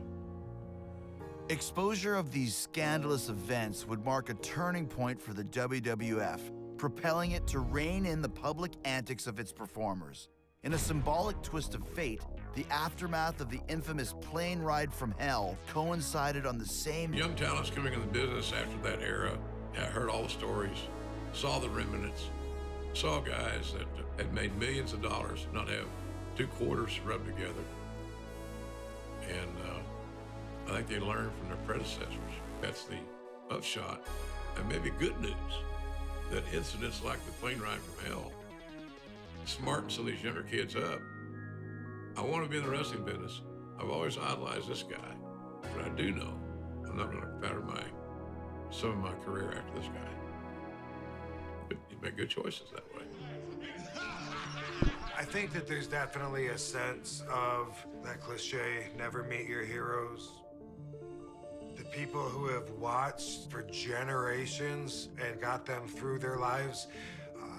Exposure of these scandalous events would mark a turning point for the WWF, propelling it to rein in the public antics of its performers. In a symbolic twist of fate, the aftermath of the infamous plane ride from hell coincided on the same... Young talents coming in the business after that era, I heard all the stories, saw the remnants, saw guys that had made millions of dollars not have two quarters rubbed together. And I think they learned from their predecessors. That's the upshot. And maybe good news, that incidents like the plane ride from hell smarten some of these younger kids up. I want to be in the wrestling business. I've always idolized this guy, but I do know I'm not going to pattern some of my career after this guy. But you make good choices that way. I think that there's definitely a sense of that cliche, never meet your heroes. The people who have watched for generations and got them through their lives,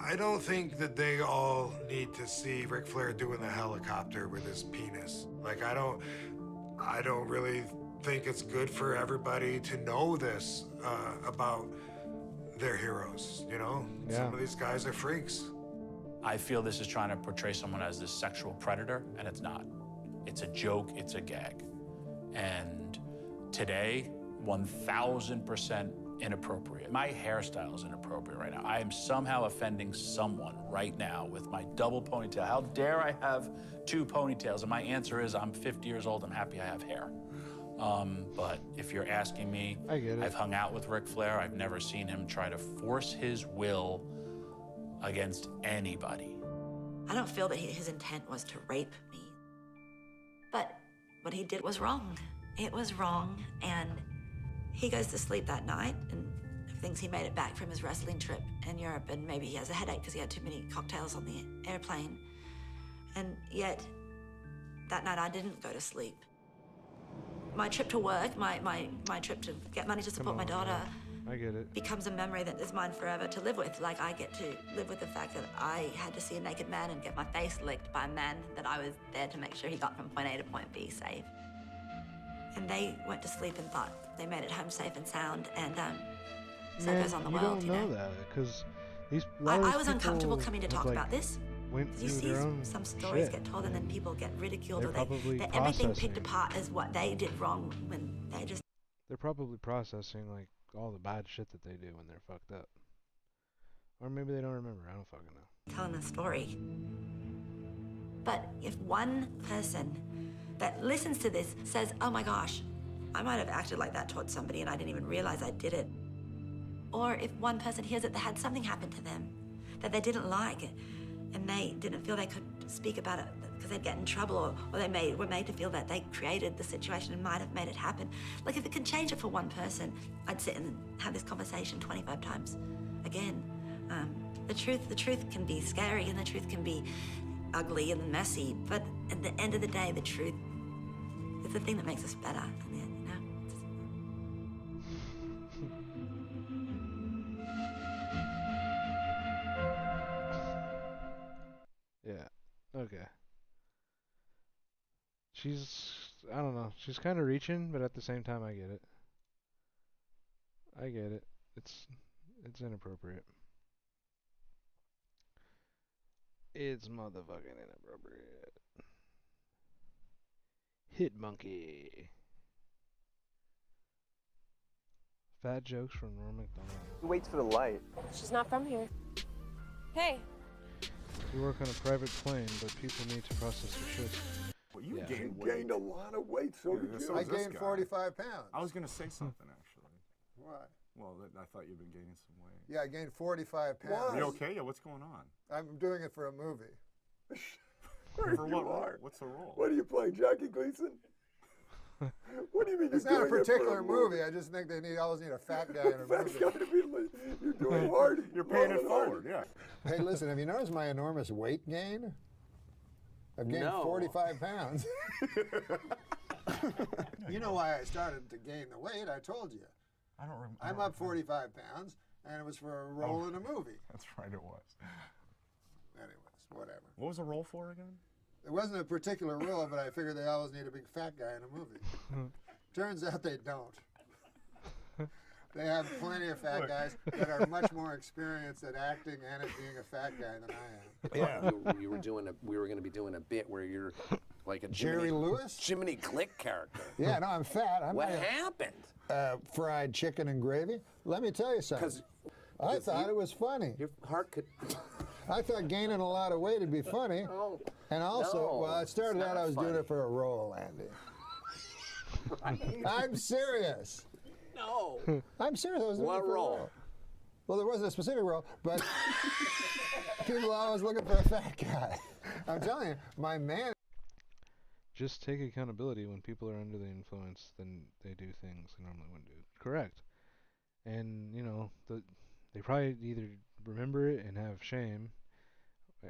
I don't think that they all need to see Ric Flair doing the helicopter with his penis. Like, I don't really think it's good for everybody to know this about their heroes, you know? Yeah. Some of these guys are freaks. I feel this is trying to portray someone as this sexual predator, and it's not. It's a joke, it's a gag. And today, 1,000% inappropriate. My hairstyle is inappropriate right now. I am somehow offending someone right now with my double ponytail. How dare I have two ponytails? And my answer is, I'm 50 years old, I'm happy I have hair. But if you're asking me, I get it. I've hung out with Ric Flair. I've never seen him try to force his will against anybody. I don't feel that his intent was to rape me. But what he did was wrong. It was wrong, and he goes to sleep that night and thinks he made it back from his wrestling trip in Europe, and maybe he has a headache because he had too many cocktails on the airplane. And yet, that night I didn't go to sleep. My trip to work, my trip to get money to support my daughter, I get it. becomes a memory that is mine forever to live with. Like, I get to live with the fact that I had to see a naked man and get my face licked by a man that I was there to make sure he got from point A to point B safe. And they went to sleep and thought they made it home safe and sound, and so goes on the world, you don't know that, because I was uncomfortable coming to talk about this. Went You through see their own some stories shit. get told and then people get ridiculed, They're or probably that everything picked processing. apart as what they did wrong when they just... They're probably processing like all the bad shit that they do when they're fucked up. Or maybe they don't remember. I don't fucking know. telling the story. But if one person that listens to this says, oh my gosh, I might have acted like that towards somebody and I didn't even realize I did it. Or if one person hears it that had something happen to them that they didn't like and they didn't feel they could speak about it because they'd get in trouble, or they were made to feel that they created the situation and might have made it happen. Like, if it could change it for one person, I'd sit and have this conversation 25 times again. The truth can be scary and the truth can be ugly and messy, but at the end of the day, the truth is the thing that makes us better in the end, you know? Yeah. Okay. I don't know. She's kind of reaching, but at the same time, I get it. I get it. It's inappropriate. It's motherfucking inappropriate. Hit monkey. Fat jokes from Norm McDonald. He waits for the light. She's not from here. Hey. We work on a private plane, but people need to process their shit. Well, you Yeah. gained a lot of weight, so did you. I gained 45 pounds. I was going to say something, actually. What? Well, I thought you'd been gaining some weight. Yeah, I gained 45 pounds. Are you okay? Yeah, what's going on? I'm doing it for a movie. For what role? What's the role? What are you playing, Jackie Gleason? What do you mean? It's not a particular movie. I just think they always need a fat guy in a movie. You're doing hard. You're paying it forward, yeah. Hey, listen, have you noticed my enormous weight gain? I've gained 45 pounds. You know why I started to gain the weight? I told you. I don't remember. I'm up 45 pounds, and it was for a role in a movie. That's right, it was. Anyways, whatever. What was the role for again? It wasn't a particular role, but I figured they always need a big fat guy in a movie. Turns out they don't. They have plenty of fat guys that are much more experienced at acting and at being a fat guy than I am. Yeah. We were going to be doing a bit where you're like a Jerry Lewis? Jiminy Glick character. Yeah, no, I'm fat. What happened? Fried chicken and gravy. Let me tell you something. I thought it was funny. Your heart could... I thought gaining a lot of weight would be funny. No. And also, No, well, it started it's out not I was doing funny. it for a role, Andy. I'm serious. No. I'm serious. I was doing What it for role? a role. Well, there wasn't a specific role, but people are always looking for a fat guy. I'm telling you, my man. Just take accountability. When people are under the influence, then they do things they normally wouldn't do. Correct. And, you know, they probably either remember it and have shame,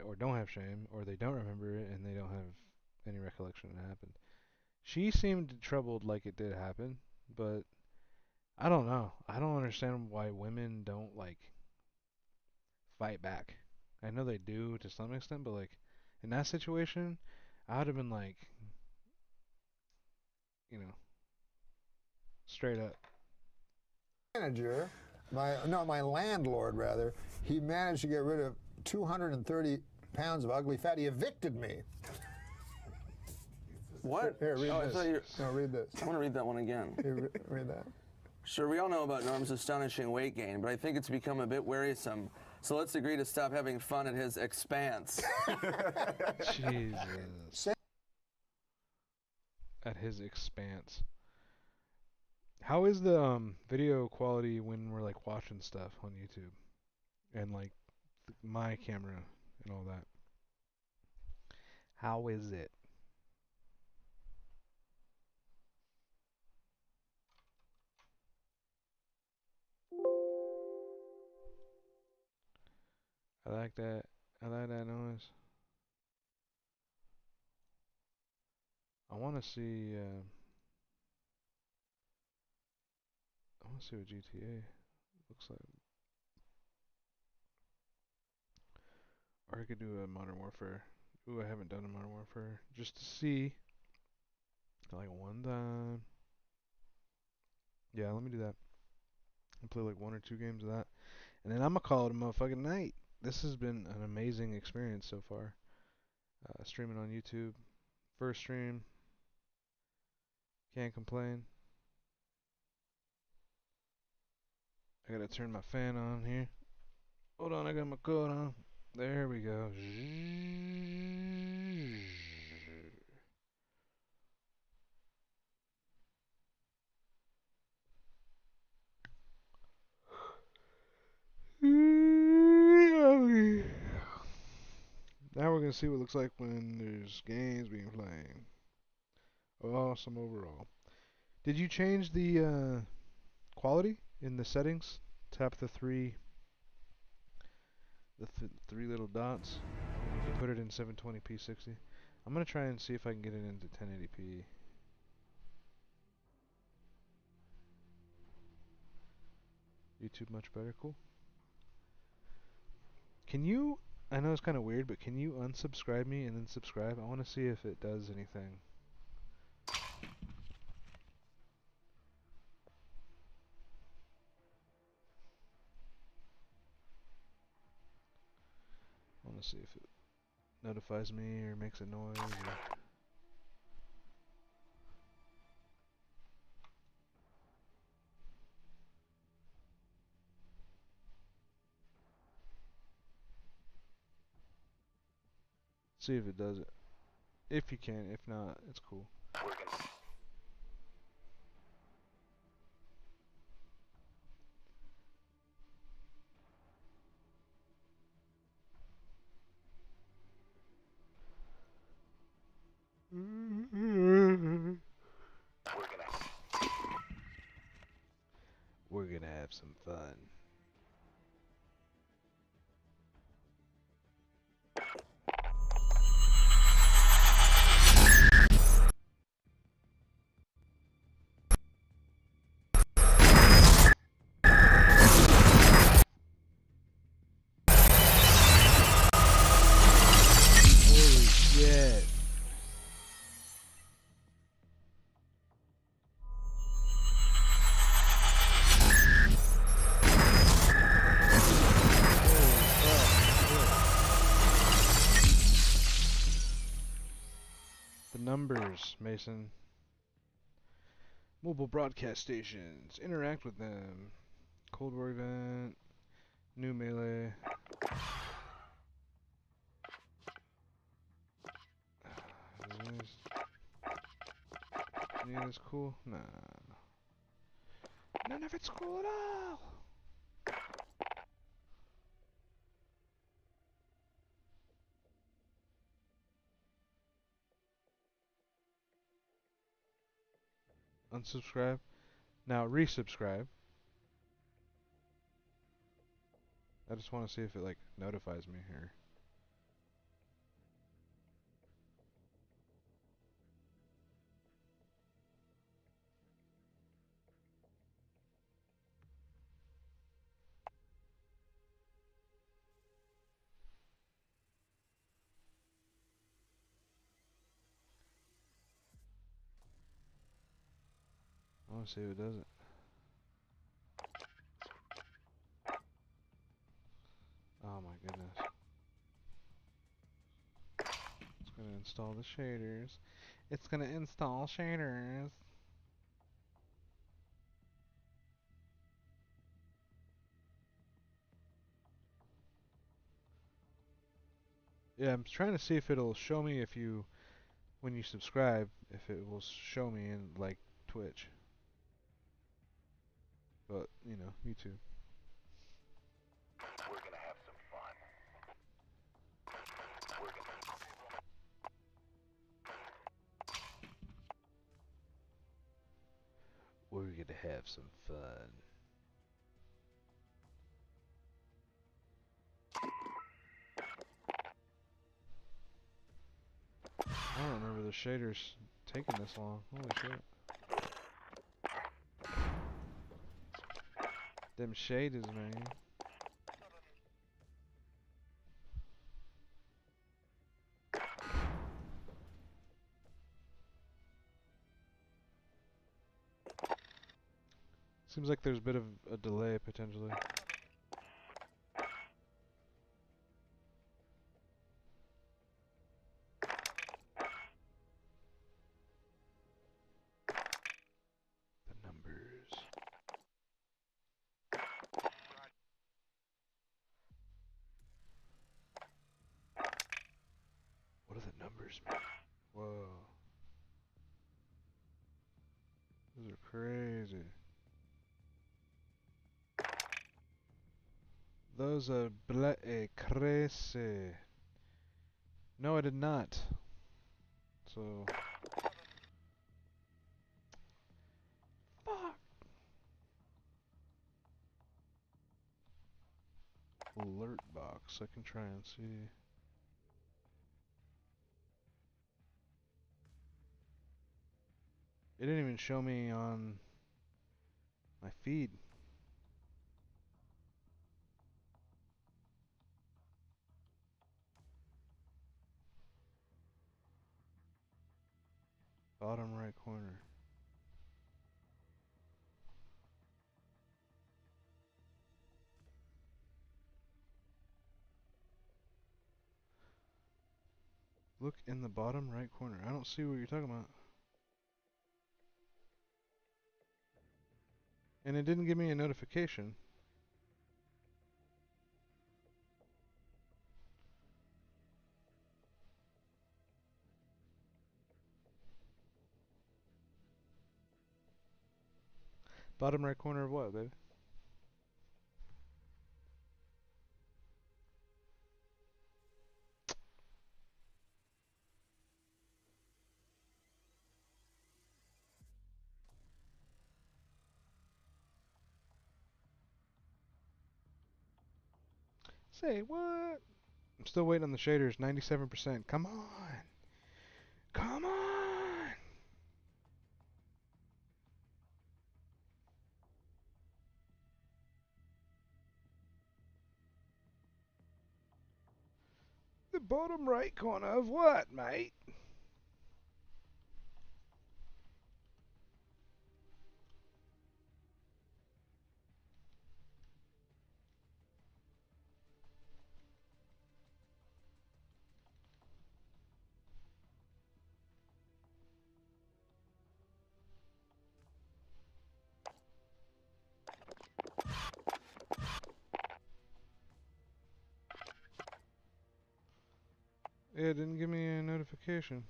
or don't have shame, or they don't remember it and they don't have any recollection it happened. She seemed troubled like it did happen, but I don't know. I don't understand why women don't, like, fight back. I know they do to some extent, but, like, in that situation, I would have been like, you know, straight up. Manager, my landlord rather, he managed to get rid of 230 pounds of ugly fat. He evicted me. What? Here, read I this. thought you... No, read this. I want to read that one again. Here, read that. Sure, we all know about Norm's astonishing weight gain, but I think it's become a bit wearisome. So let's agree to stop having fun at his expense. Jesus. At his expanse. How is the video quality when we're like watching stuff on YouTube and like my camera and all that? How is it? I like that. I like that noise. I want to see. I want to see what GTA looks like. Or I could do a Modern Warfare. Ooh, I haven't done a Modern Warfare. Just to see. Like one time. Yeah, let me do that. I'll play like 1 or 2 games of that. And then I'm going to call it a motherfucking night. This has been an amazing experience so far. Streaming on YouTube. First stream. Can't complain. I gotta turn my fan on here. Hold on, I got my coat on. There we go. Now we're gonna see what it looks like when there's games being played. Awesome overall. Did you change the quality in the settings? Tap the three little dots. You can put it in 720p 60. I'm gonna try and see if I can get it into 1080p. YouTube much better. Cool. Can you? I know it's kind of weird, but can you unsubscribe me and then subscribe? I want to see if it does anything. I want to see if it notifies me or makes a noise. Or See if it does it. If you can, if not, it's cool. We're gonna have some fun. Holy shit. The numbers, Mason. Mobile broadcast stations. Interact with them. Cold War event. New melee. Any of this cool? Nah. None of it's cool at all. Unsubscribe. Now resubscribe. I just want to see if it like notifies me here. I want to see if it does it. Oh my goodness. It's gonna install the shaders. It's gonna install shaders. Yeah, I'm trying to see if it'll show me if you, when you subscribe, if it will show me in like Twitch. But, you know, YouTube. We're gonna have some fun. We're gonna have some fun. I don't remember the shaders taking this long. Holy shit. Them shaders, man. Seems like there's a bit of a delay potentially. The numbers. What do the numbers mean? Whoa. Those are crazy. Those are crazy. No, I did not. So. Fuck. Alert box. I can try and see. It didn't even show me on my feed. Bottom right corner. Look in the bottom right corner. I don't see what you're talking about. And it didn't give me a notification. Bottom right corner of what, baby? Say what? I'm still waiting on the shaders. 97%. Come on. Come on. The bottom right corner of what, mate? Yeah, it didn't give me a notification.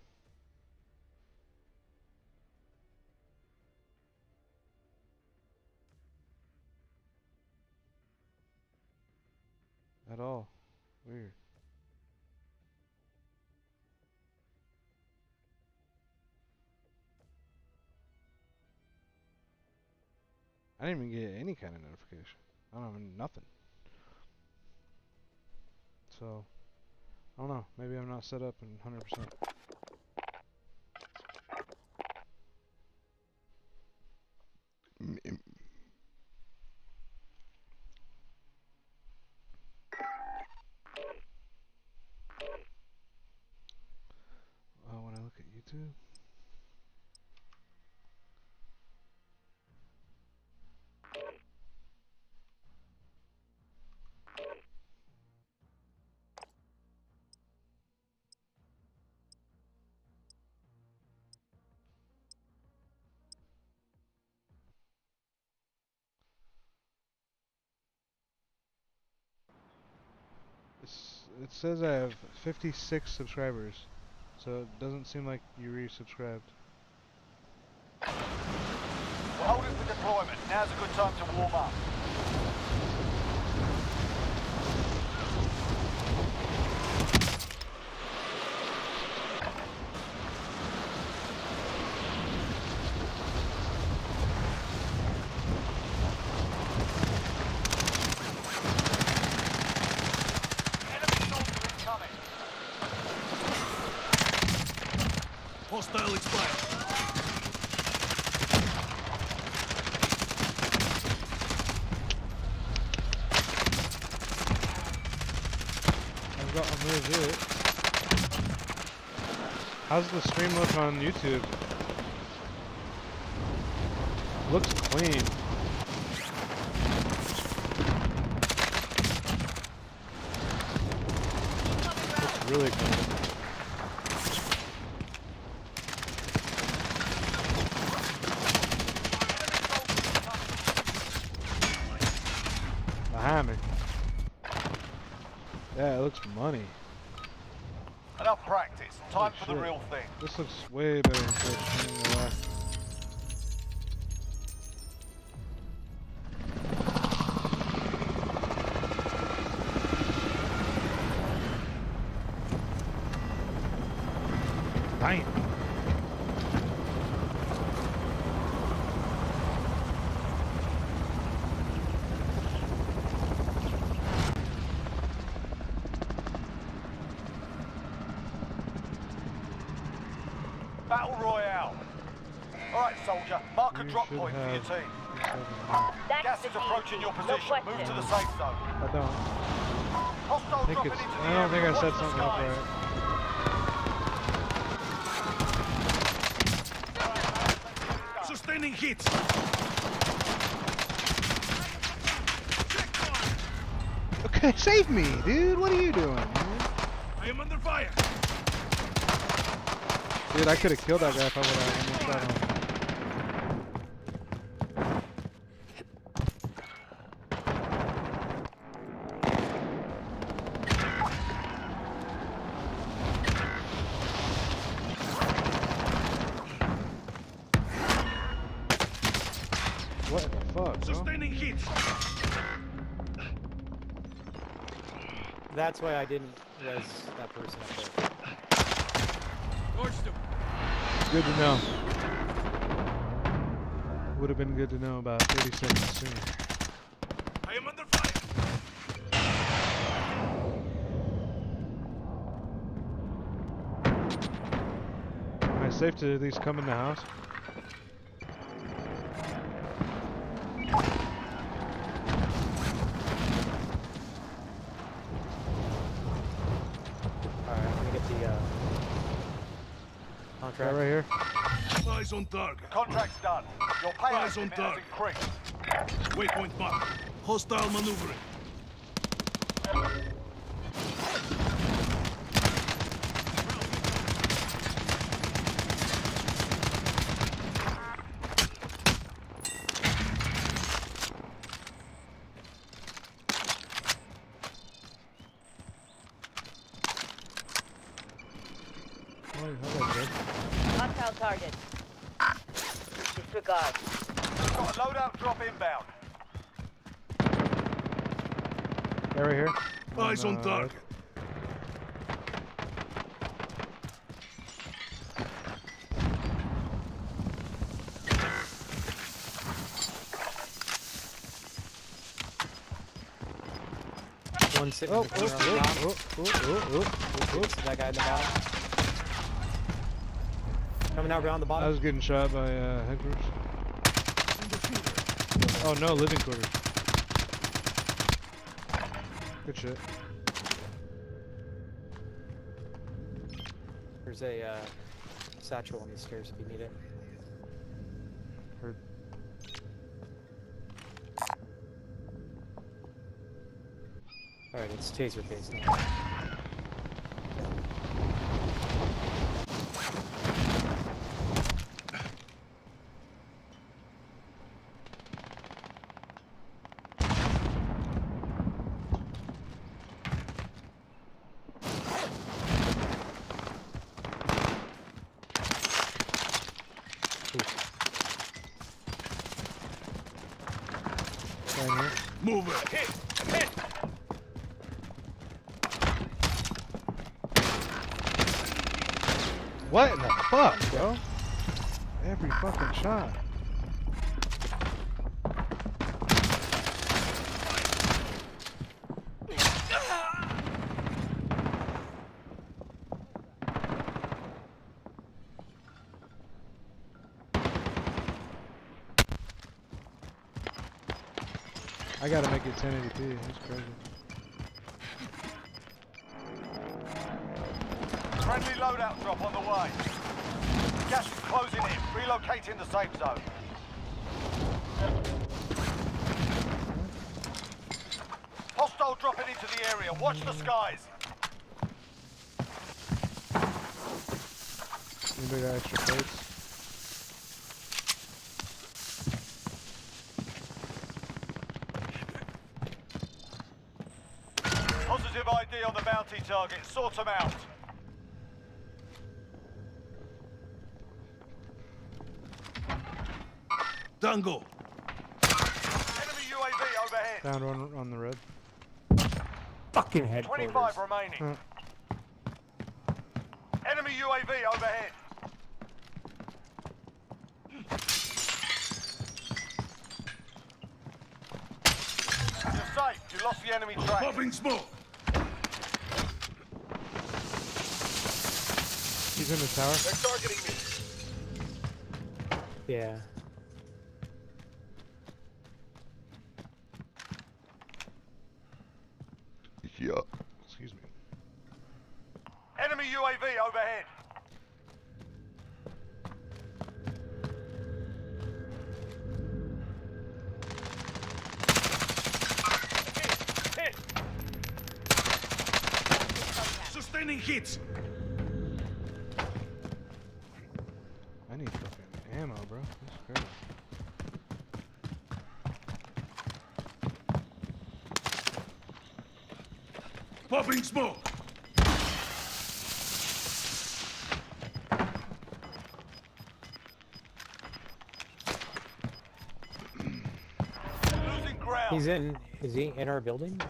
At all. Weird. I didn't even get any kind of notification. I don't even nothing. So, I don't know. Maybe I'm not set up in 100%. When I look at YouTube. It says I have 56 subscribers, so it doesn't seem like you resubscribed. We're holding for deployment. Now's a good time to warm up. Hostile expired. I've got to move it. How's the stream look on YouTube? Looks clean. Looks really clean. Behind me. Yeah, it looks money. Enough practice. Time Holy for the shit. real thing. This looks way better than Twitch, I'm not gonna lie. Damn. Battle Royale. All right, soldier. Mark a drop point for your team. Gas is approaching your position. Move to the safe zone. I don't. Hostile I think dropping it's. into the I don't think area. I set Watch the something up skies. right. Sustaining hits. Okay, save me, dude. What are you doing, man? I am under fire. Dude, I could have killed that guy if I would have shot him. What the zone. Sustaining hits. That's why I didn't res that person up there. Good to know. Would have been good to know about 30 seconds sooner. I am under fire. Am I safe to at least come in the house? Alright, I'm gonna get the contract. Right here. Eyes on target. Contract's done. Your pay Eyes on has target. increased. Waypoint marked. Hostile maneuvering. Hostile target. Disregard. We've got a loadout drop inbound. Right here. Eyes on target. One sitting in the corner on the top. That guy in the bottom. Coming out around the bottom. I was getting shot by headquarters. Oh no, living quarters. Good shit. There's a satchel on the stairs if you need it. Heard. Alright, it's taser based now. Move it. Hit! Hit! What in the fuck, bro? Every fucking shot. I gotta make it 1080p. That's crazy. Friendly loadout drop on the way. Gas is closing in. Relocating the safe zone. Hostile dropping into the area. Watch the skies. Anybody got extra plates? Positive ID on the bounty target. Sort them out. Tango. Enemy UAV overhead. Found one on the red. Fucking headquarters. 25 remaining. Enemy UAV overhead. You're safe. You lost the enemy track. Popping smoke. He's in the tower. They're targeting me. Yeah. Yeah. Excuse me. Enemy UAV overhead. Hit! Hit! Sustaining hits. I need fucking ammo, bro. That's crazy. Popping smoke. out. He's in. Is he in our building?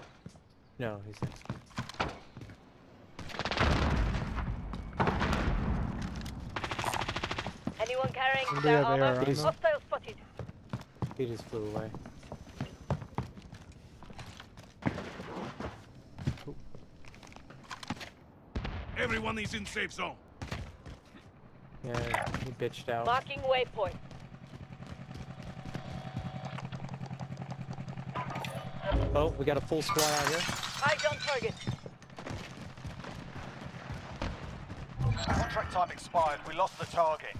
No, he's in. Anyone carrying Anybody spare have armor? AR ammo? Hostile spotted. He just flew away. Everyone is in safe zone. Yeah, he bitched out. Marking waypoint. Oh, we got a full squad out here. Eyes on target. Contract time expired. We lost the target.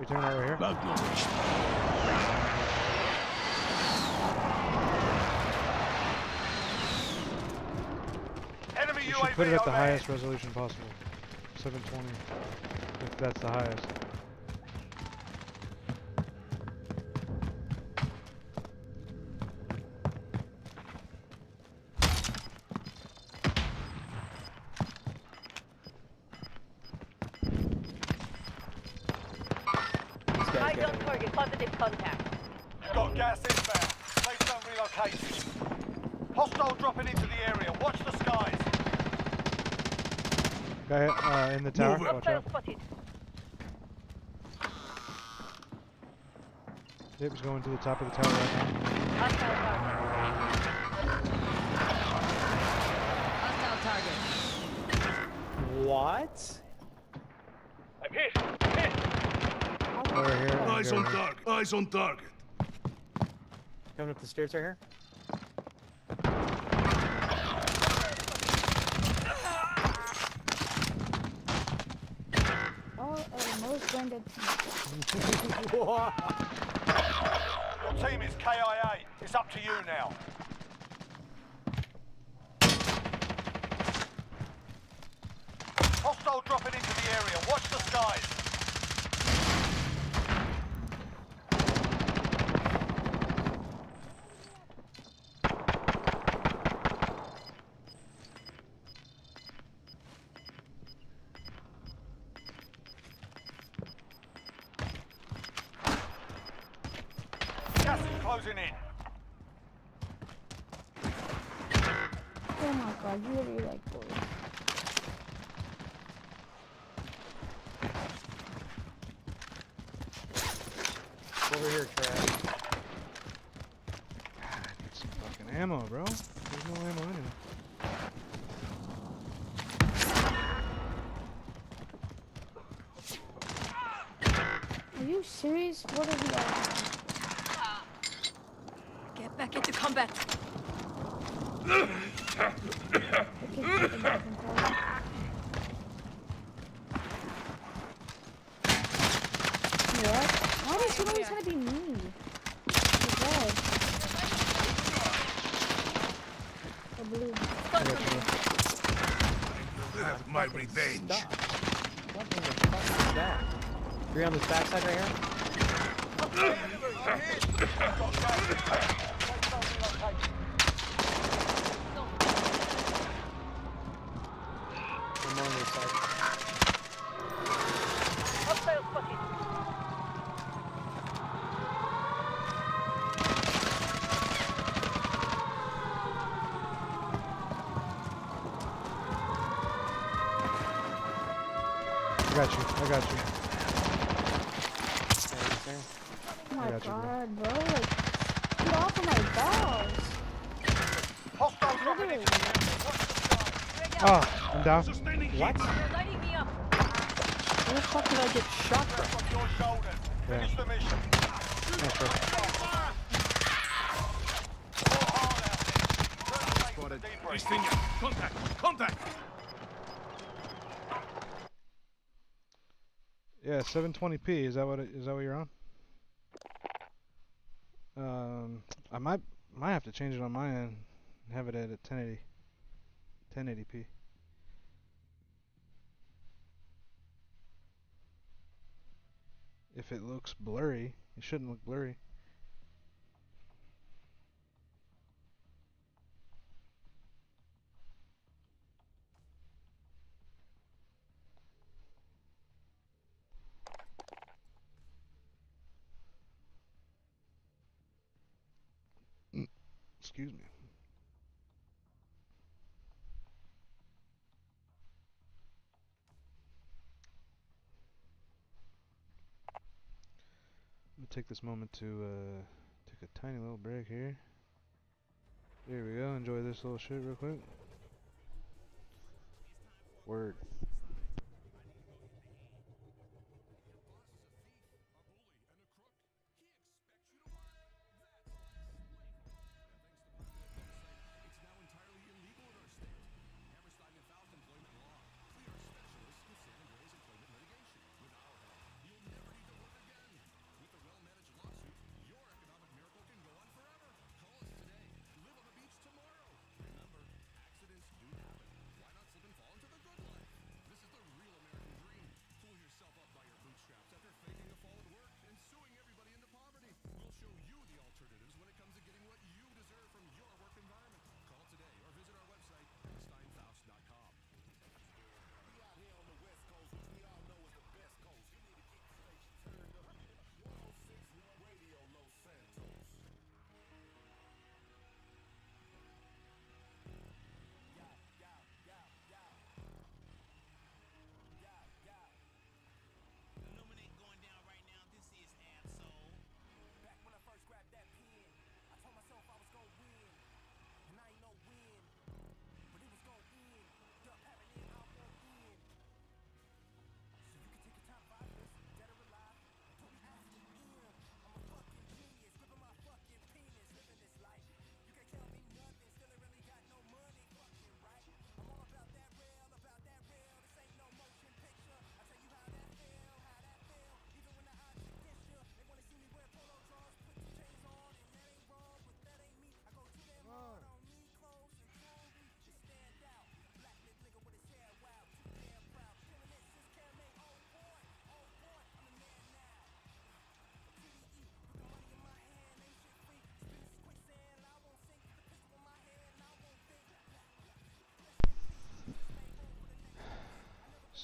We turn over here. Enemy You UAV should put it at the overhead. highest resolution possible. 720, if that's the highest. Eyes on target. Positive contact. Got gas inbound. Safe zone relocated. Hostile dropping into the area. Watch the skies. Guy in the tower, watch Hostile out. spotted. Yep, he's going to the top of the tower right now. Hostile target. Hostile target. What? I'm hit. Over here. Eyes on target. Eyes on target. Coming up the stairs right here. Most blended. Your team is KIA. It's up to you now. Hostile dropping into the area. Watch the skies. Gas is closing in. Oh my god, you really like boys. Over here, Trav. I need some fucking ammo, bro. There's no ammo anyway. Are you serious? What are you at? Get back into combat. Okay, get back in combat. What? Why does it always gotta be me? You're dead. Or blue. You have my revenge. What in the fuck is that? Three on this backside right here. I'm on this side. Hostile spotted. I got you. I got you. Oh my I got you, bro. god, bro. Like, get off of my balls. Hostile dropping into the area. Watch the skies. Oh, I'm down. What? You're lighting me up. Where the fuck did I get shot Press from? on your shoulders. Finish the mission. Nice, bro. Spotted. Contact. Contact. Yeah, 720p. Is that what you're on? I might have to change it on my end and have it at 1080p. If it looks blurry, it shouldn't look blurry. Excuse me. I'm gonna take this moment to take a tiny little break here. There we go. Enjoy this little shit real quick. Word.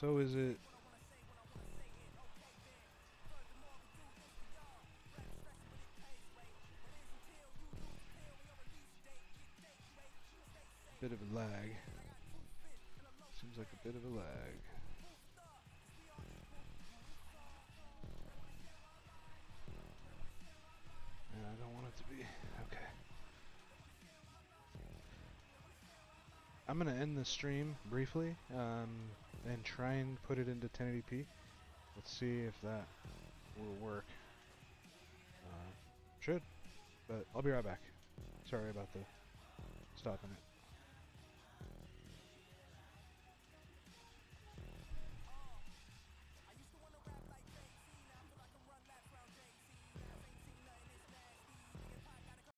So is it bit of a lag? Seems like a bit of a lag. And I don't want it to be. Okay. I'm gonna end the stream briefly and try and put it into 1080p. Let's see if that will work. Should, but I'll be right back. Sorry about the stopping it.